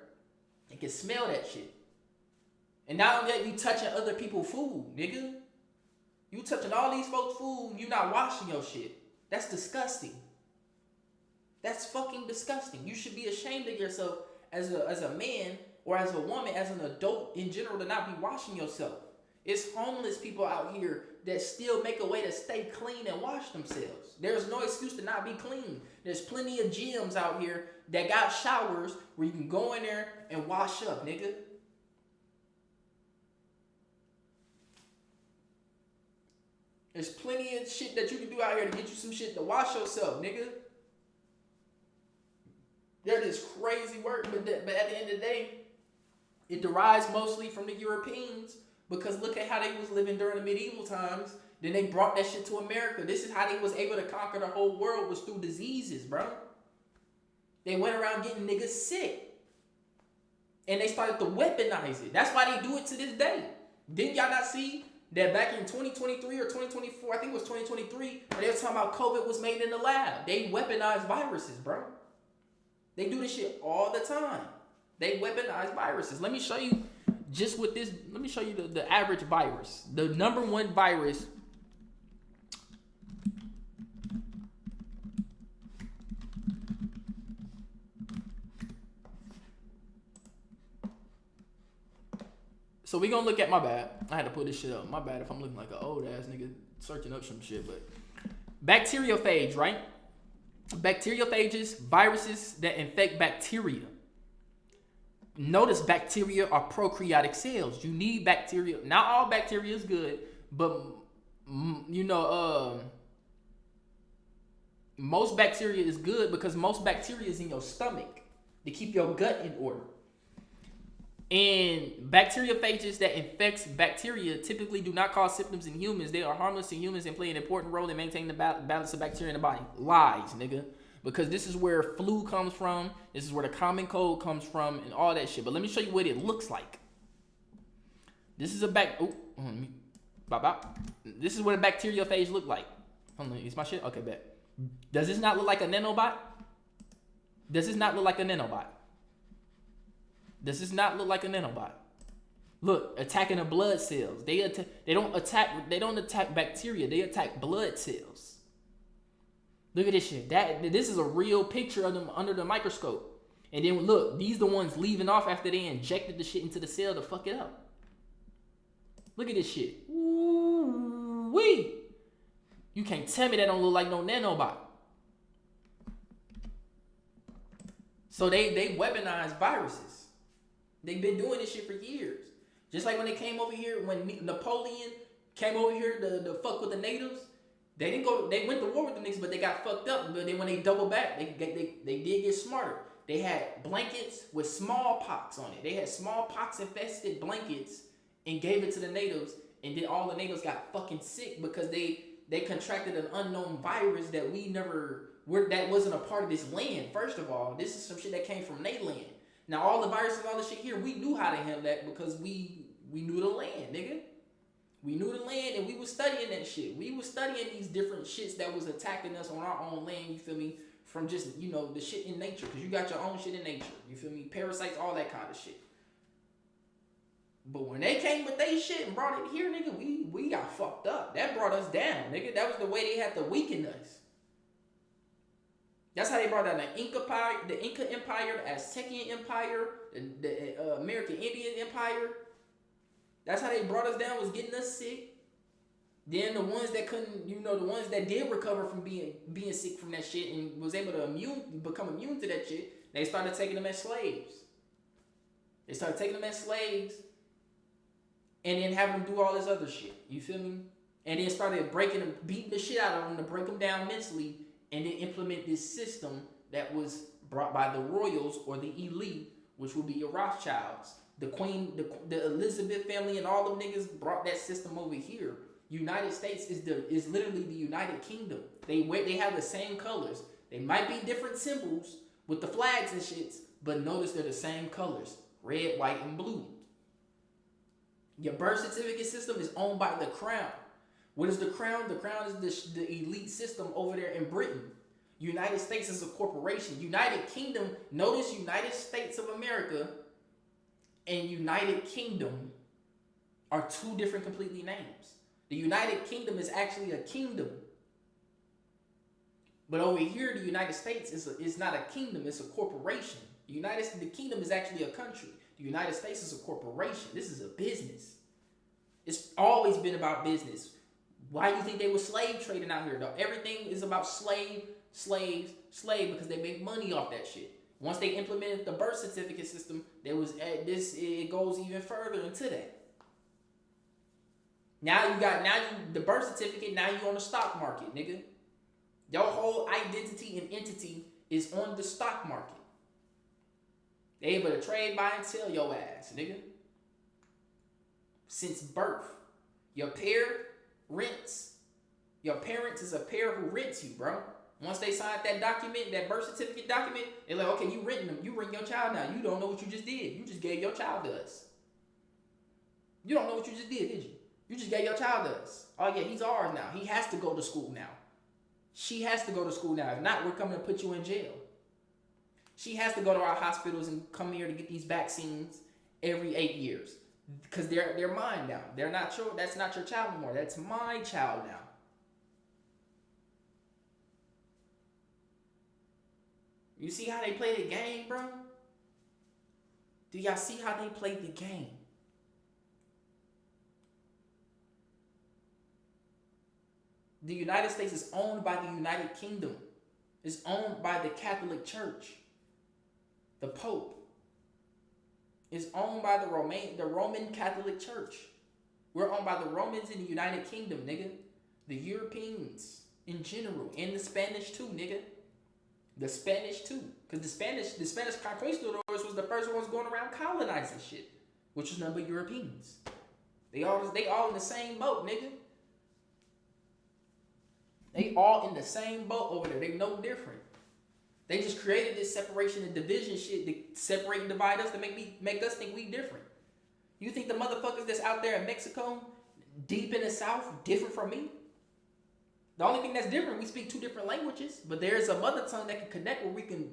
they can smell that shit. And not only that, you touching other people's food, nigga. You touching all these folks' food. You not washing your shit. That's disgusting. That's fucking disgusting. You should be ashamed of yourself as a man or as a woman, as an adult in general, to not be washing yourself. It's homeless people out here that still make a way to stay clean and wash themselves. There's no excuse to not be clean. There's plenty of gyms out here that got showers where you can go in there and wash up, nigga. There's plenty of shit that you can do out here to get you some shit to wash yourself, nigga. They're this crazy word, but at the end of the day, it derives mostly from the Europeans, because look at how they was living during the medieval times. Then they brought that shit to America. This is how they was able to conquer the whole world, was through diseases, bro. They went around getting niggas sick. And they started to weaponize it. That's why they do it to this day. Didn't y'all not see that back in 2023 or 2024, I think it was 2023, when they were talking about COVID was made in the lab? They weaponized viruses, bro. They do this shit all the time. They weaponize viruses. Let me show you just with this. Let me show you the average virus. The number one virus. So we gonna look at, my bad. I had to put this shit up. My bad if I'm looking like an old ass nigga searching up some shit, but bacteriophage, right? Bacteriophages, viruses that infect bacteria. Notice bacteria are prokaryotic cells. You need bacteria. Not all bacteria is good, but you know, most bacteria is good because most bacteria is in your stomach to keep your gut in order. And bacteriophages that infects bacteria typically do not cause symptoms in humans. They are harmless to humans and play an important role in maintaining the balance of bacteria in the body. Lies, nigga. Because this is where flu comes from. This is where the common cold comes from and all that shit. But let me show you what it looks like. This is a This is what a bacteriophage look like. Hold on, is my shit? Okay, bet. Does this not look like a nanobot? Does this not look like a nanobot? Does this not look like a nanobot? Look, attacking the blood cells. They don't attack bacteria. They attack blood cells. Look at this shit. This is a real picture of them under the microscope. And then look, these the ones leaving off after they injected the shit into the cell to fuck it up. Look at this shit. Ooh wee. You can't tell me that don't look like no nanobot. So they weaponize viruses. They've been doing this shit for years. Just like when they came over here, when Napoleon came over here to fuck with the natives, they went to war with the niggas, but they got fucked up. But then when they doubled back, they did get smarter. They had blankets with smallpox on it. They had smallpox infested blankets and gave it to the natives, and then all the natives got fucking sick because they contracted an unknown virus that that wasn't a part of this land. First of all, this is some shit that came from their land. Now all the viruses, all the shit here, we knew how to handle that because we knew the land, nigga. We knew the land and we was studying that shit. We was studying these different shits that was attacking us on our own land, you feel me? From just, you know, the shit in nature. Because you got your own shit in nature. You feel me? Parasites, all that kind of shit. But when they came with they shit and brought it here, nigga, we got fucked up. That brought us down, nigga. That was the way they had to weaken us. That's how they brought down the Inca Empire, the Aztecian Empire, the American Indian Empire. That's how they brought us down, was getting us sick. Then the ones that couldn't, you know, the ones that did recover from being sick from that shit and was able to become immune to that shit, they started taking them as slaves. They started taking them as slaves and then having them do all this other shit. You feel me? And then started breaking them, beating the shit out of them to break them down mentally and then implement this system that was brought by the royals or the elite, which would be your Rothschilds. The Queen, the Elizabeth family and all them niggas brought that system over here. United States is literally the United Kingdom. They have the same colors. They might be different symbols with the flags and shits, but notice they're the same colors. Red, white, and blue. Your birth certificate system is owned by the crown. What is the crown? The crown is the elite system over there in Britain. United States is a corporation. United Kingdom, notice United States of America and United Kingdom are two different completely names. The United Kingdom is actually a kingdom. But over here, the United States is not a kingdom, it's a corporation. The kingdom is actually a country. The United States is a corporation. This is a business. It's always been about business. Why do you think they were slave trading out here, though? Everything is about slave, because they make money off that shit. Once they implemented the birth certificate system, it goes even further into that. The birth certificate, now you on the stock market, nigga. Your whole identity and entity is on the stock market. They able to trade, buy, and sell your ass, nigga. Since birth. Your parents is a pair who rents you, bro. Once they sign that document, that birth certificate document, they're like, okay, you renting them. You renting your child now. You don't know what you just did. You just gave your child to us. You don't know what you just did you? You just gave your child to us. Oh yeah, he's ours now. He has to go to school now. She has to go to school now. If not, we're coming to put you in jail. She has to go to our hospitals and come here to get these vaccines every 8 years. Because they're mine now. They're not your, that's not your child anymore. That's my child now. You see how they play the game, bro? Do y'all see how they play the game? The United States is owned by the United Kingdom. It's owned by the Catholic Church. The Pope is owned by the Roman Catholic Church. We're owned by the Romans in the United Kingdom, nigga. The Europeans in general. And the Spanish too, nigga. The Spanish too. Because the Spanish conquistadors was the first ones going around colonizing shit. Which was none but Europeans. They all in the same boat, nigga. They all in the same boat over there. They no different. They just created this separation and division shit to separate and divide us to make us think we different. You think the motherfuckers that's out there in Mexico, deep in the South, different from me? The only thing that's different, we speak two different languages, but there's a mother tongue that can connect where we can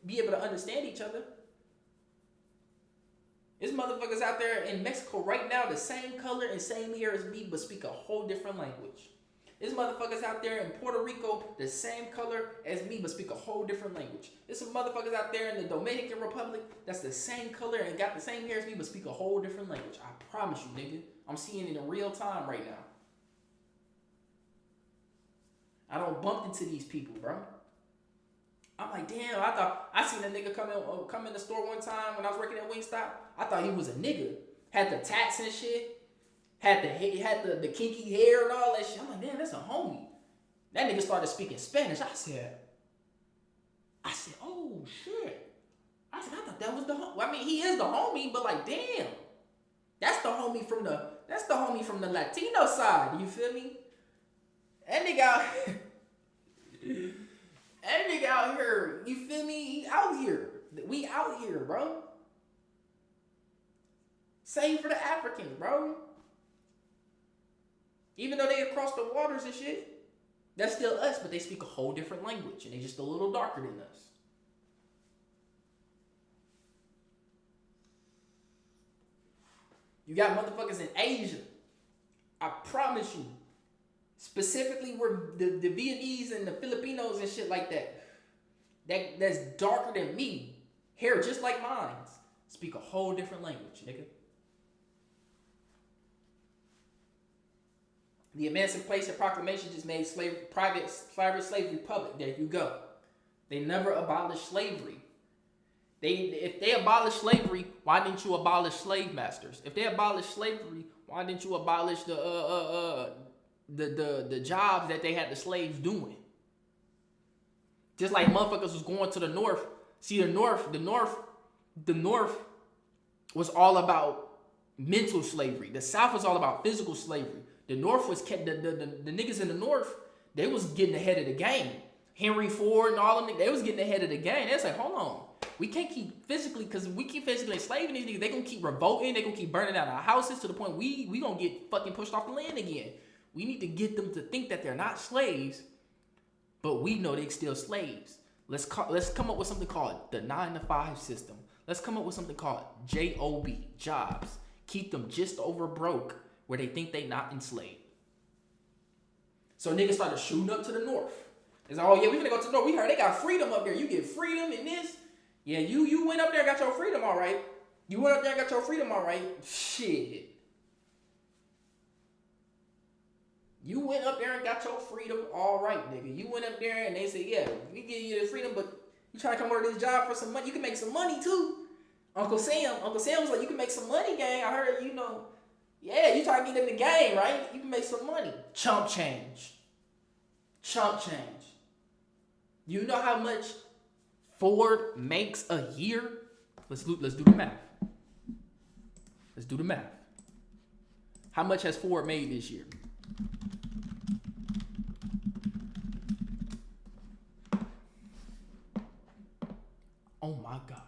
be able to understand each other. There's motherfuckers out there in Mexico right now, the same color and same hair as me, but speak a whole different language. There's motherfuckers out there in Puerto Rico, the same color as me, but speak a whole different language. There's some motherfuckers out there in the Dominican Republic that's the same color and got the same hair as me, but speak a whole different language. I promise you, nigga. I'm seeing it in real time right now. I don't bump into these people, bro. I'm like, damn, I seen a nigga come in the store one time when I was working at Wingstop. I thought he was a nigga. Had the tats and shit. Had the kinky hair and all that shit. I'm like, damn, that's a homie. That nigga started speaking Spanish. I said, oh shit. I thought that was the homie. Well, I mean, he is the homie, but like, damn. That's the homie from the Latino side. You feel me? That nigga out here, you feel me? He out here. We out here, bro. Same for the Africans, bro. Even though they across the waters and shit, that's still us, but they speak a whole different language, and they just a little darker than us. You got motherfuckers in Asia. I promise you. Specifically where the Vietnamese and the Filipinos and shit like that. That's darker than me. Hair just like mine. Speak a whole different language, nigga. The Emancipation Proclamation just made private slavery public. There you go. They never abolished slavery. If they abolished slavery, why didn't you abolish slave masters? If they abolished slavery, why didn't you abolish the jobs that they had the slaves doing? Just like motherfuckers was going to the North. See, the North was all about mental slavery. The South was all about physical slavery. The North was the niggas in the North, they was getting ahead of the game. Henry Ford and all of them, they was getting ahead of the game. They was like, hold on. We can't keep physically, because we keep physically enslaving these niggas. They gonna keep revolting. They gonna keep burning down our houses to the point we gonna get fucking pushed off the land again. We need to get them to think that they're not slaves, but we know they're still slaves. Let's come up with something called the 9-to-5 system. Let's come up with something called JOB, jobs. Keep them just over broke where they think they not enslaved. So niggas started shooting up to the North. It's like, oh yeah, we finna go to the North. We heard they got freedom up there. You get freedom in this. Yeah, you went up there and got your freedom, all right. You went up there and got your freedom, all right. Shit. You went up there and got your freedom, all right, nigga. You went up there and they said, yeah, we give you the freedom, but you trying to come over to this job for some money. You can make some money too. Uncle Sam was like, you can make some money, gang. I heard, yeah, you trying to get in the game, right? You can make some money. Chump change. You know how much Ford makes a year? Let's do the math. Let's do the math. How much has Ford made this year? Oh my God.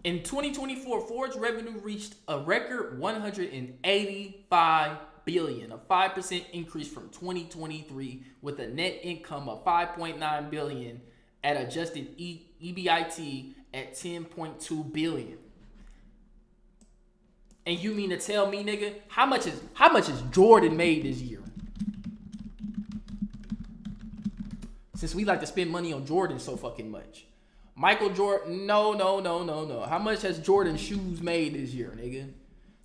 In 2024, Ford's revenue reached a record $185 billion, a 5% increase from 2023, with a net income of $5.9 billion at adjusted EBIT at $10.2 billion. And you mean to tell me, nigga, how much is Jordan made this year? Since we like to spend money on Jordan so fucking much. Michael Jordan, no. How much has Jordan shoes made this year, nigga?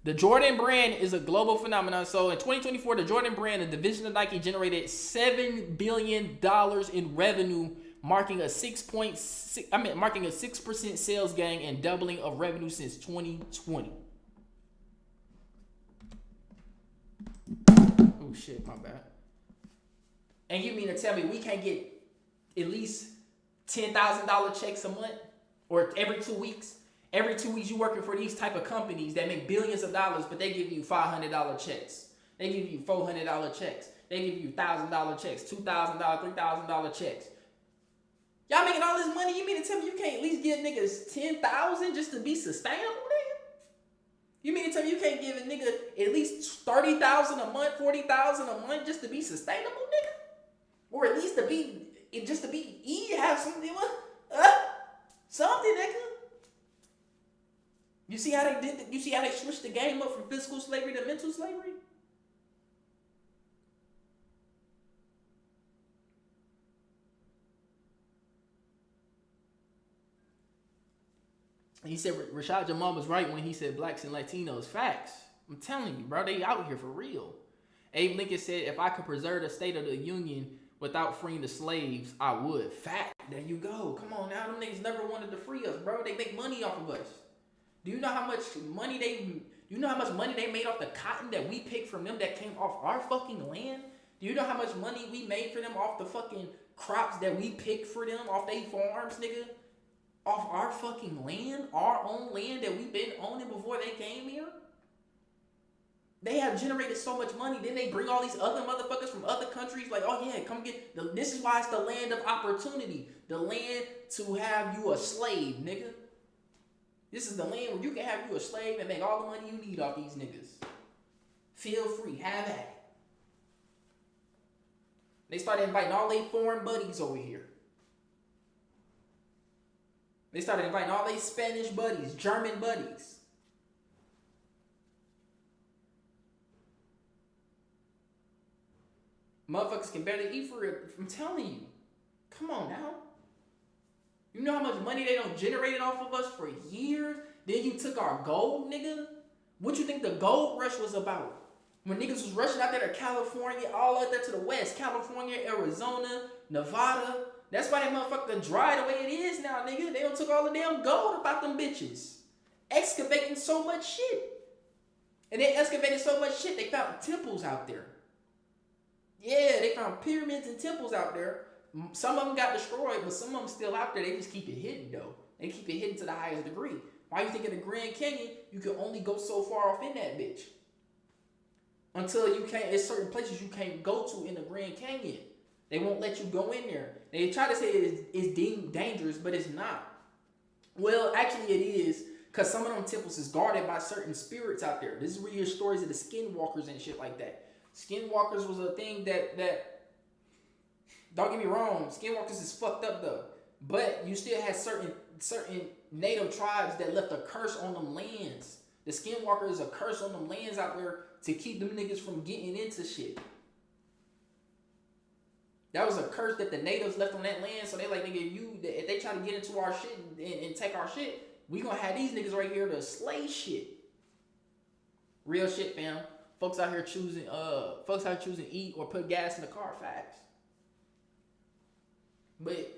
The Jordan brand is a global phenomenon. So in 2024, the Jordan brand, a division of Nike, generated $7 billion in revenue, marking a 6% sales gain and doubling of revenue since 2020. Oh shit, my bad. And you mean to tell me we can't get at least $10,000 checks a month, or every 2 weeks? Every 2 weeks you working for these type of companies that make billions of dollars, but they give you $500 checks. They give you $400 checks. They give you $1,000 checks, $2,000, $3,000 checks. Y'all making all this money, you mean to tell me you can't at least give niggas $10,000 just to be sustainable, nigga? You mean to tell me you can't give a nigga at least $30,000 a month, $40,000 a month just to be sustainable, nigga? Or at least have something, something, nigga. You see how they did? You see how they switched the game up from physical slavery to mental slavery? And he said Rashad Jamal was right when he said blacks and Latinos. Facts. I'm telling you, bro, they out here for real. Abe Lincoln said, if I could preserve the state of the Union without freeing the slaves, I would. Fact. There you go. Come on now. Them niggas never wanted to free us, bro. They make money off of us. Do you know how much money they made off the cotton that we picked from them that came off our fucking land? Do you know how much money we made for them off the fucking crops that we picked for them off their farms, nigga? Off our fucking land, our own land that we've been owning before they came here? They have generated so much money. Then they bring all these other motherfuckers from other countries like, oh yeah, come get, this is why it's the land of opportunity. The land to have you a slave, nigga. This is the land where you can have you a slave and make all the money you need off these niggas. Feel free, have at it. They started inviting all their foreign buddies over here. They started inviting all their Spanish buddies, German buddies. Motherfuckers can barely eat for it. I'm telling you. Come on now. You know how much money they don't generate off of us for years? Then you took our gold, nigga? What you think the gold rush was about? When niggas was rushing out there to California, all out there to the west, California, Arizona, Nevada. That's why that motherfucker dry the way it is now, nigga. They don't took all the damn gold about them bitches. Excavating so much shit. And they excavated so much shit, they found temples out there. Yeah, they found pyramids and temples out there. Some of them got destroyed, but some of them still out there. They just keep it hidden, though. They keep it hidden to the highest degree. Why you think in the Grand Canyon, you can only go so far off in that bitch? Until you can't, there's certain places you can't go to in the Grand Canyon. They won't let you go in there. They try to say it's deemed dangerous, but it's not. Well, actually it is, because some of them temples is guarded by certain spirits out there. This is where you hear stories of the skinwalkers and shit like that. Skinwalkers was a thing that don't get me wrong, skinwalkers is fucked up though. But you still had certain native tribes that left a curse on them lands. The skinwalker is a curse on them lands out there to keep them niggas from getting into shit. That was a curse that the natives left on that land. So they like, nigga, if they try to get into our shit and take our shit, we gonna have these niggas right here to slay shit. Real shit, fam. Folks out here choosing eat or put gas in the car. Facts. But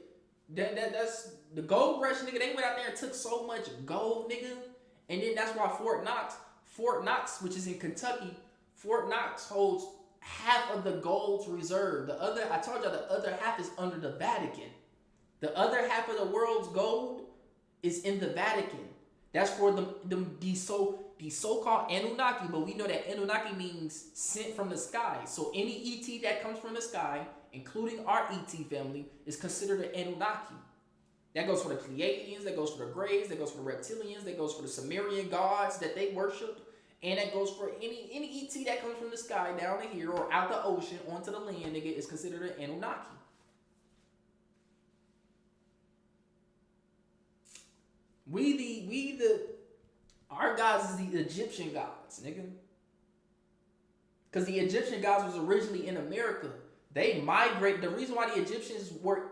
that's the gold rush, nigga. They went out there and took so much gold, nigga. And then that's why Fort Knox, which is in Kentucky, Fort Knox holds half of the gold's reserve. I told y'all the other half is under the Vatican. The other half of the world's gold is in the Vatican. That's for the so-called Anunnaki, but we know that Anunnaki means sent from the sky. So any ET that comes from the sky, including our ET family, is considered an Anunnaki. That goes for the Pleiadians, that goes for the Greys, that goes for the Reptilians, that goes for the Sumerian gods that they worship, and that goes for any ET that comes from the sky down to here or out the ocean onto the land, nigga, is considered an Anunnaki. Our gods is the Egyptian gods, nigga. Because the Egyptian gods was originally in America. They migrated. The reason why the Egyptians were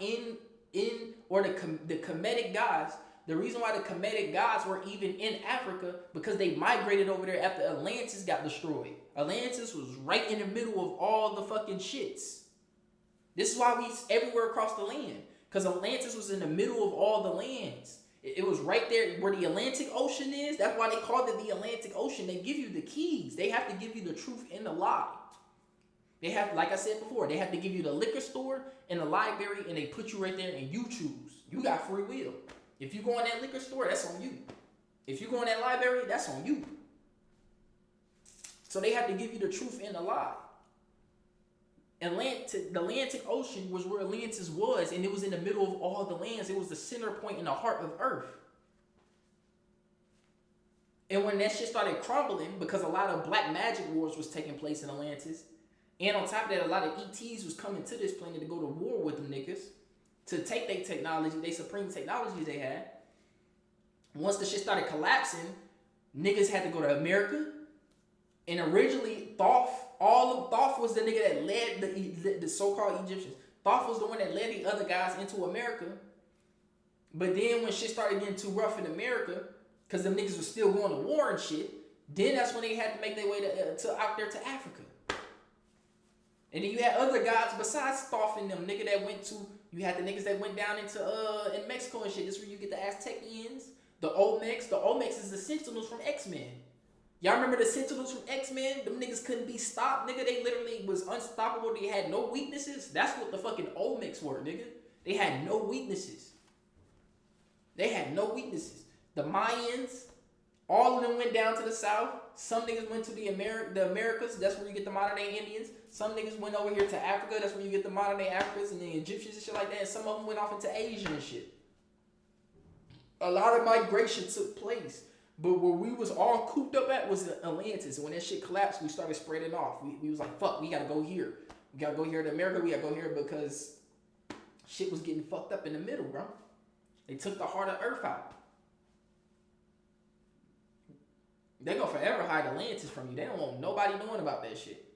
or the Kemetic gods, the reason why the Kemetic gods were even in Africa, because they migrated over there after Atlantis got destroyed. Atlantis was right in the middle of all the fucking shits. This is why we everywhere across the land. Because Atlantis was in the middle of all the lands. It was right there where the Atlantic Ocean is. That's why they called it the Atlantic Ocean. They give you the keys. They have to give you the truth and the lie. They have, like I said before, they have to give you the liquor store and the library, and they put you right there and you choose. You got free will. If you go in that liquor store, that's on you. If you go in that library, that's on you. So they have to give you the truth and the lie. The Atlantic Ocean was where Atlantis was, and it was in the middle of all the lands. It was the center point in the heart of Earth. And when that shit started crumbling, because a lot of black magic wars was taking place in Atlantis, and on top of that, a lot of ETs was coming to this planet to go to war with them niggas, to take their technology, their supreme technologies they had. Once the shit started collapsing, niggas had to go to America. And originally, Thoth was the nigga that led the so-called Egyptians. Thoth was the one that led the other guys into America. But then when shit started getting too rough in America, because them niggas was still going to war and shit, then that's when they had to make their way to out there to Africa. And then you had other gods besides Thoth and them, nigga that went to, you had the niggas that went down into in Mexico and shit. This is where you get the Aztecians, the Olmecs. The Olmecs is the Sentinels from X-Men. Y'all remember the Sentinels from X-Men? Them niggas couldn't be stopped, nigga. They literally was unstoppable. They had no weaknesses. That's what the fucking Olmecs were, nigga. They had no weaknesses. They had no weaknesses. The Mayans, all of them went down to the south. Some niggas went to the Americas. That's where you get the modern day Indians. Some niggas went over here to Africa. That's where you get the modern day Africans and the Egyptians and shit like that. And some of them went off into Asia and shit. A lot of migration took place. But where we was all cooped up at was Atlantis. And when that shit collapsed, we started spreading off. We was like, fuck, we gotta go here. We gotta go here to America. We gotta go here because shit was getting fucked up in the middle, bro. They took the heart of Earth out. They gonna forever hide Atlantis from you. They don't want nobody knowing about that shit.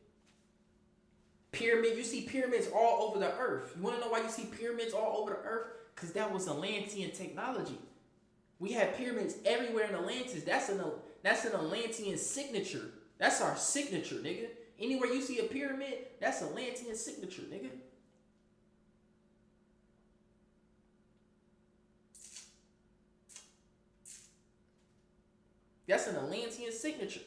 Pyramid, you see pyramids all over the earth. You wanna know why you see pyramids all over the earth? Because that was Atlantean technology. We had pyramids everywhere in Atlantis. That's an Atlantean signature. That's our signature, nigga. Anywhere you see a pyramid, that's Atlantean signature, nigga. That's an Atlantean signature.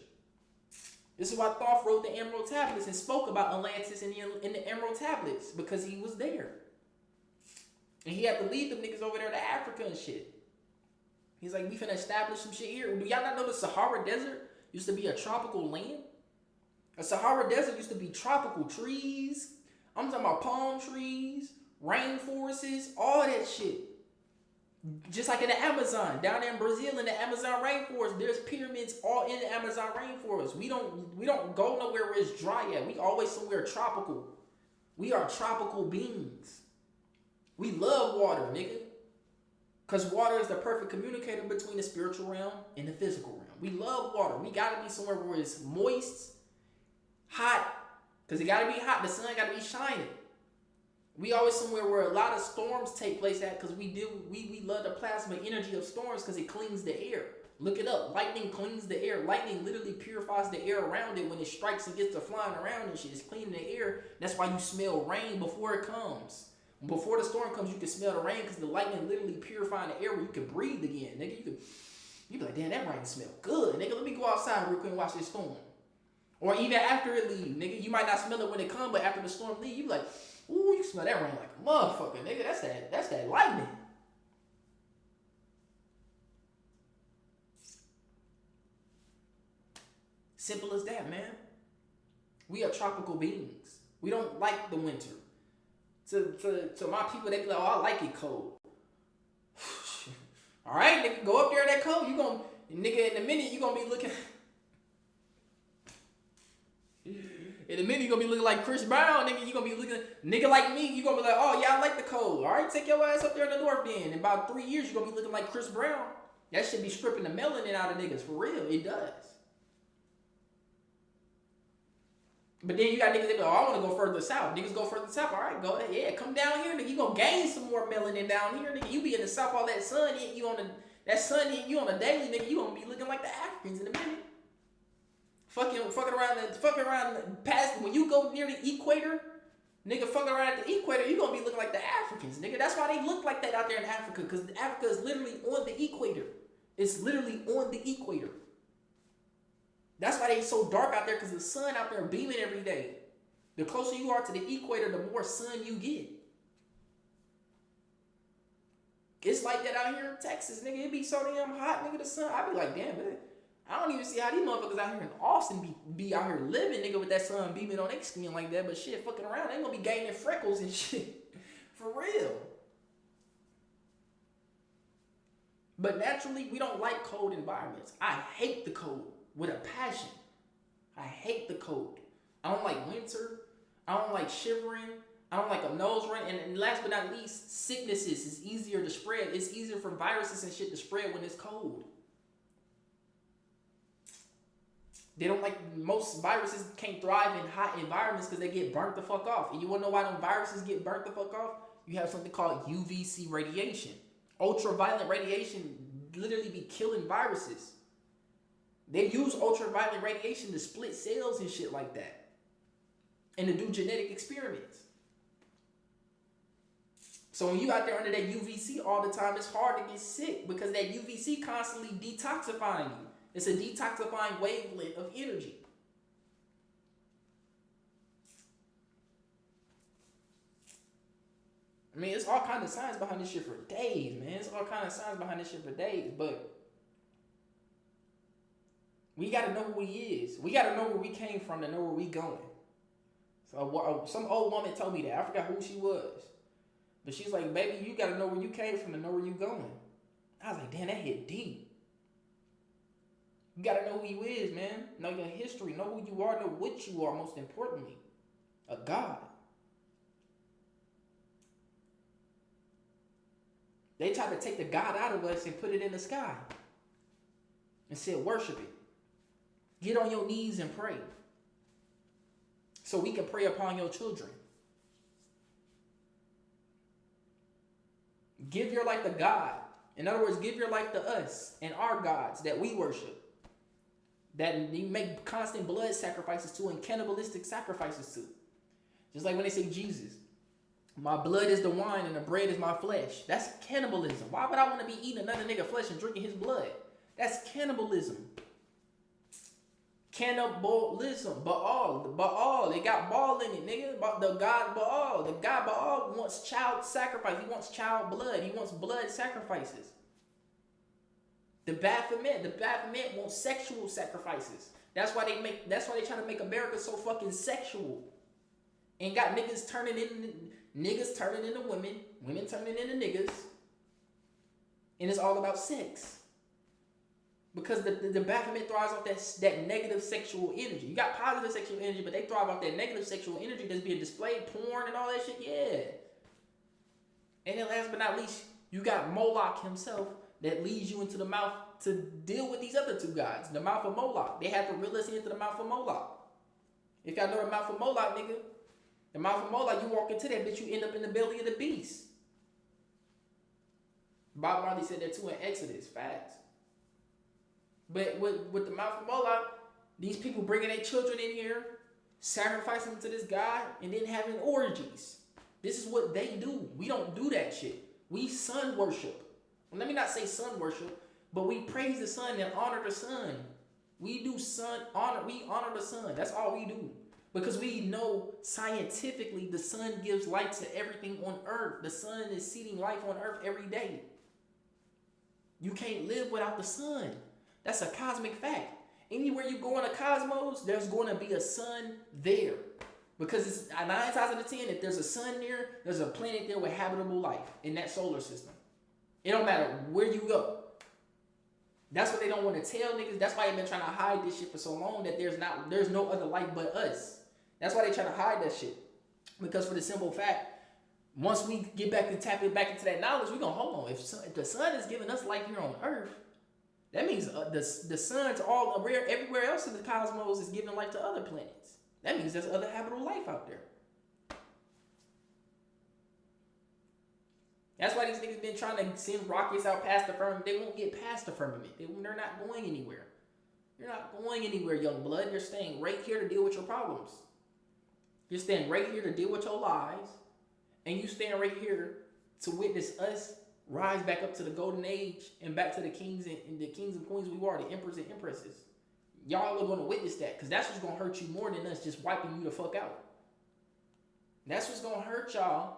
This is why Thoth wrote the Emerald Tablets and spoke about Atlantis in the Emerald Tablets, because he was there. And he had to lead them niggas over there to Africa and shit. He's like, we finna establish some shit here. Do y'all not know the Sahara Desert used to be a tropical land? A Sahara Desert used to be tropical trees. I'm talking about palm trees, rainforests, all that shit. Just like in the Amazon, down there in Brazil in the Amazon rainforest, there's pyramids all in the Amazon rainforest. We don't go nowhere where it's dry at. We always somewhere tropical. We are tropical beings. We love water, nigga. Because water is the perfect communicator between the spiritual realm and the physical realm. We love water. We gotta be somewhere where it's moist, hot. Because it gotta be hot. The sun gotta be shining. We always somewhere where a lot of storms take place at, because we love the plasma energy of storms because it cleans the air. Look it up. Lightning cleans the air. Lightning literally purifies the air around it when it strikes and gets to flying around and shit. It's cleaning the air. That's why you smell rain before it comes. Before the storm comes, you can smell the rain because the lightning literally purifying the air where you can breathe again. Nigga, you be like, damn, that rain smell good. Nigga, let me go outside real quick and watch this storm. Or even after it leave, nigga, you might not smell it when it comes, but after the storm leave, you be like, ooh, you smell that rain like a motherfucker, nigga. That's that lightning. Simple as that, man. We are tropical beings. We don't like the winter. To my people, they be like, oh, I like it cold. All right, nigga, go up there in that cold. You gonna, nigga, in a minute, you gonna be looking. In a minute, you gonna be looking like Chris Brown, nigga. You gonna be looking, nigga like me. You gonna be like, oh yeah, I like the cold. All right, take your ass up there in the north then. In about 3 years, you gonna be looking like Chris Brown. That should be stripping the melanin out of niggas for real. It does. But then you got niggas that be like, oh, I want to go further south. Niggas go further south. All right, go ahead. Yeah, come down here, nigga. You gonna gain some more melanin down here, nigga. You be in the south, all that sun hit you on you on a daily, nigga. You gonna be looking like the Africans in a minute. Fucking around past when you go near the equator, nigga. Fucking around at the equator, you gonna be looking like the Africans, nigga. That's why they look like that out there in Africa, because Africa is literally on the equator. It's literally on the equator. That's why they so dark out there, because the sun out there beaming every day. The closer you are to the equator, the more sun you get. It's like that out here in Texas, nigga. It be so damn hot, nigga, the sun. I be like, damn, man. I don't even see how these motherfuckers out here in Austin be out here living, nigga, with that sun beaming on their skin like that. But shit, fucking around, they gonna be gaining freckles and shit. For real. But naturally, we don't like cold environments. I hate the cold with a passion. I hate the cold. I don't like winter. I don't like shivering. I don't like a nose run. And last but not least, sicknesses is easier to spread. It's easier for viruses and shit to spread when it's cold. They don't like, most viruses can't thrive in hot environments because they get burnt the fuck off. And you wanna know why them viruses get burnt the fuck off? You have something called UVC radiation. Ultraviolet radiation literally be killing viruses. They use ultraviolet radiation to split cells and shit like that. And to do genetic experiments. So when you out there under that UVC all the time, it's hard to get sick because that UVC constantly detoxifying you. It's a detoxifying wavelength of energy. I mean, it's all kind of science behind this shit for days, man. It's all kind of science behind this shit for days, but we got to know who he is. We got to know where we came from to know where we going. So some old woman told me that. I forgot who she was. But she's like, baby, you got to know where you came from to know where you going. I was like, damn, that hit deep. You got to know who you is, man. Know your history. Know who you are. Know what you are, most importantly. A God. They tried to take the God out of us and put it in the sky. And said, worship it. Get on your knees and pray. So we can prey upon your children. Give your life to God. In other words, give your life to us and our gods that we worship. That you make constant blood sacrifices to and cannibalistic sacrifices to. Just like when they say Jesus. My blood is the wine and the bread is my flesh. That's cannibalism. Why would I want to be eating another nigga flesh and drinking his blood? That's cannibalism. Cannibalism. Baal. They got Baal in it, nigga. The God Baal. The God Baal wants child sacrifice. He wants child blood. He wants blood sacrifices. The Baphomet wants sexual sacrifices. That's why they trying to make America so fucking sexual. And got niggas turning into women, women turning into niggas. And it's all about sex. Because the Baphomet thrives off that negative sexual energy. You got positive sexual energy, but they thrive off that negative sexual energy that's being displayed, porn and all that shit, yeah. And then last but not least, you got Moloch himself that leads you into the mouth to deal with these other two gods. The mouth of Moloch. They have to reel us into the mouth of Moloch. If y'all know the mouth of Moloch, nigga, the mouth of Moloch, you walk into that bitch, you end up in the belly of the beast. Bob Marley said that too in Exodus, facts. But with the mouth of Moloch, these people bringing their children in here, sacrificing them to this God, and then having orgies. This is what they do. We don't do that shit. We sun worship. Let me not say sun worship, but we praise the sun and honor the sun. We do sun honor. We honor the sun. That's all we do. Because we know scientifically the sun gives light to everything on earth. The sun is seeding life on earth every day. You can't live without the sun. That's a cosmic fact. Anywhere you go in the cosmos, there's going to be a sun there. Because it's 9 times out of 10, if there's a sun there, there's a planet there with habitable life in that solar system. It don't matter where you go. That's what they don't want to tell niggas. That's why they've been trying to hide this shit for so long, that there's no other life but us. That's why they trying to hide that shit. Because for the simple fact, once we get back and tap it back into that knowledge, we're going to hold on. If the sun is giving us life here on Earth, that means the sun to everywhere else in the cosmos is giving life to other planets. That means there's other habitable life out there. That's why these niggas been trying to send rockets out past the firmament. They won't get past the firmament. They're not going anywhere. You're not going anywhere, young blood. You're staying right here to deal with your problems. You're staying right here to deal with your lies. And you staying right here to witness us rise back up to the golden age and back to the kings and the kings and queens we are, the emperors and empresses. Y'all are going to witness that, because that's what's going to hurt you more than us just wiping you the fuck out. That's what's going to hurt y'all.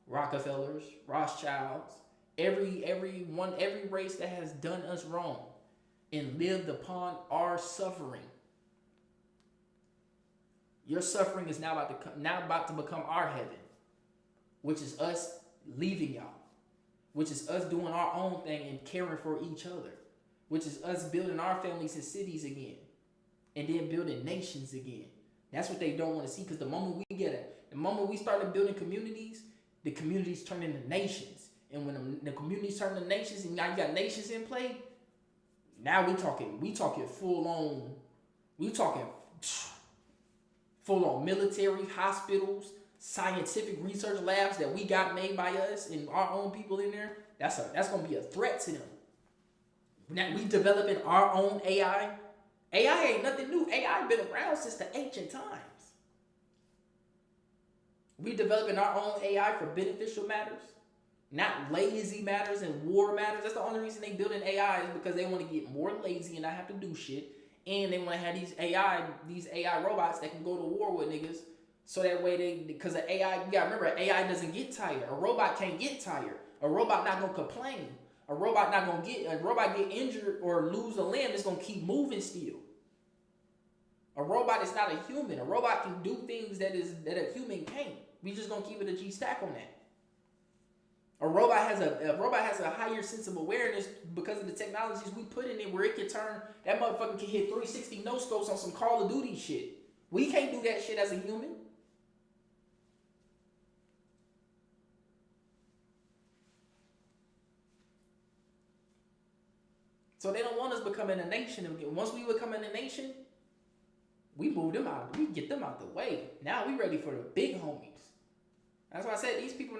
Rockefellers, Rothschilds, every race that has done us wrong and lived upon our suffering. Your suffering is now about to become our heaven, which is us leaving y'all, which is us doing our own thing and caring for each other, which is us building our families and cities again, and then building nations again. That's what they don't want to see, because the moment we started building communities, the communities turn into nations. And when the communities turn into nations, and now you got nations in play, now we talking full on military, hospitals, scientific research labs that we got made by us and our own people in there. That's gonna be a threat to them. Now we developing our own AI. AI ain't nothing new. AI been around since the ancient times. We developing our own AI for beneficial matters, not lazy matters and war matters. That's the only reason they building AI, is because they want to get more lazy and not have to do shit. And they want to have these AI robots that can go to war with niggas. So that way because the AI, you gotta remember, AI doesn't get tired. A robot can't get tired. A robot not gonna complain. A robot get injured or lose a limb, it's gonna keep moving still. A robot is not a human. A robot can do things that a human can't. We just gonna keep it a G stack on that. A robot has a higher sense of awareness because of the technologies we put in it, where it can turn, that motherfucker can hit 360 no scopes on some Call of Duty shit. We can't do that shit as a human. So they don't want us becoming a nation again. Once we become a nation, we move them out. We get them out the way. Now we ready for the big homies. That's why I said these people,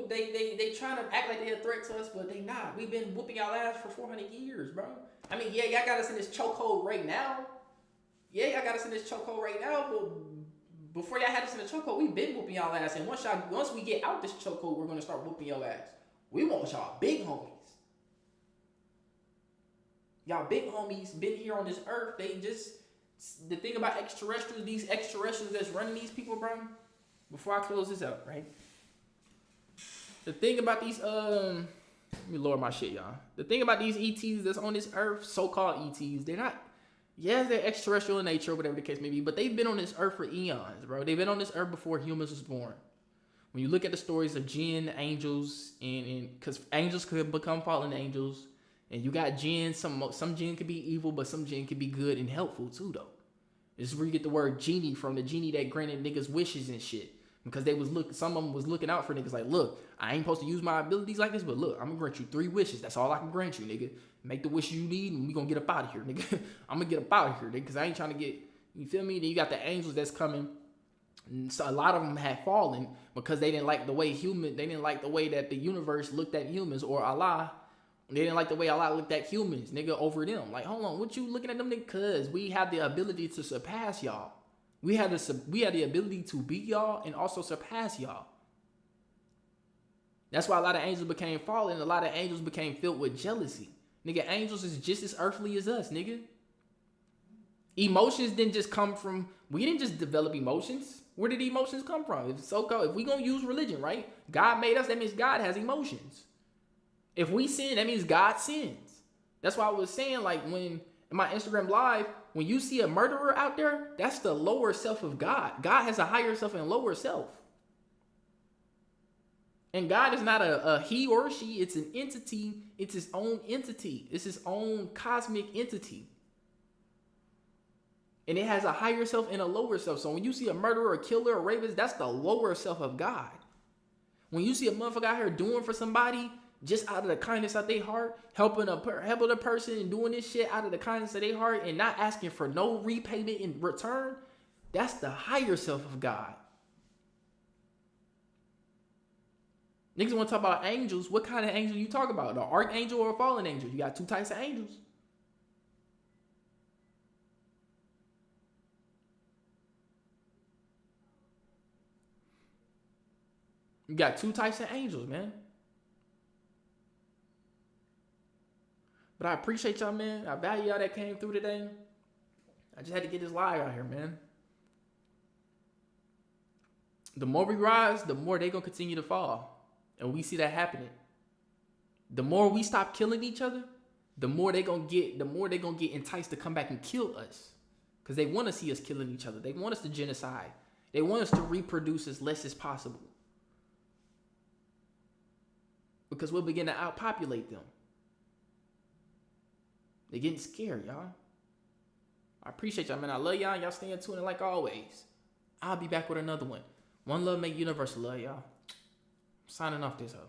they trying to act like they're a threat to us, but they not. We've been whooping y'all ass for 400 years, bro. I mean, yeah, y'all got us in this chokehold right now. But before y'all had us in the chokehold, we've been whooping y'all ass. And once we get out this chokehold, we're gonna start whooping your ass. We want y'all big homies. Y'all big homies been here on this earth. The thing about extraterrestrials, these extraterrestrials that's running these people, bro. Before I close this out, right? The thing about these, let me lower my shit, y'all. The thing about these ETs that's on this earth, so-called ETs, they're extraterrestrial in nature, whatever the case may be, but they've been on this earth for eons, bro. They've been on this earth before humans was born. When you look at the stories of jinn, angels, and because angels could become fallen angels, and you got jinn, some jinn could be evil, but some jinn could be good and helpful too, though. This is where you get the word genie from, the genie that granted niggas wishes and shit. Because some of them was looking out for niggas like, look, I ain't supposed to use my abilities like this, but look, I'm gonna grant you 3 wishes. That's all I can grant you, nigga. Make the wishes you need, and we gonna get up out of here, nigga. I'm gonna get up out of here, nigga, because I ain't trying to get, you feel me? Then you got the angels that's coming. And so a lot of them had fallen because they didn't like the way that the universe looked at humans, or Allah. They didn't like the way Allah looked at humans, nigga, over them. Like, hold on, what you looking at them, nigga? Cause we have the ability to surpass y'all. We had the ability to beat y'all and also surpass y'all. That's why a lot of angels became fallen. A lot of angels became filled with jealousy. Nigga, angels is just as earthly as us, nigga. Emotions didn't just come from, we didn't just develop emotions. Where did emotions come from? If we gonna use religion, right? God made us, that means God has emotions. If we sin, that means God sins. That's why I was saying, like, when in my Instagram live, when you see a murderer out there, that's the lower self of God. God has a higher self and a lower self. And God is not a he or she. It's an entity. It's his own entity. It's his own cosmic entity. And it has a higher self and a lower self. So when you see a murderer, a killer, a rapist, that's the lower self of God. When you see a motherfucker out here doing for somebody just out of the kindness of their heart, helping a person and doing this shit out of the kindness of their heart and not asking for no repayment in return, that's the higher self of God. Niggas want to talk about angels. What kind of angel you talk about? The archangel or a fallen angel? You got two types of angels. You got two types of angels, man. But I appreciate y'all, man. I value y'all that came through today. I just had to get this live out here, man. The more we rise, the more they gonna continue to fall. And we see that happening. The more we stop killing each other, the more they gonna get enticed to come back and kill us. Because they want to see us killing each other. They want us to genocide. They want us to reproduce as less as possible. Because we'll begin to outpopulate them. They're getting scared, y'all. I appreciate y'all, man. I love y'all. Y'all staying tuned like always. I'll be back with another one. One love, make universal love, y'all. Signing off this hoe.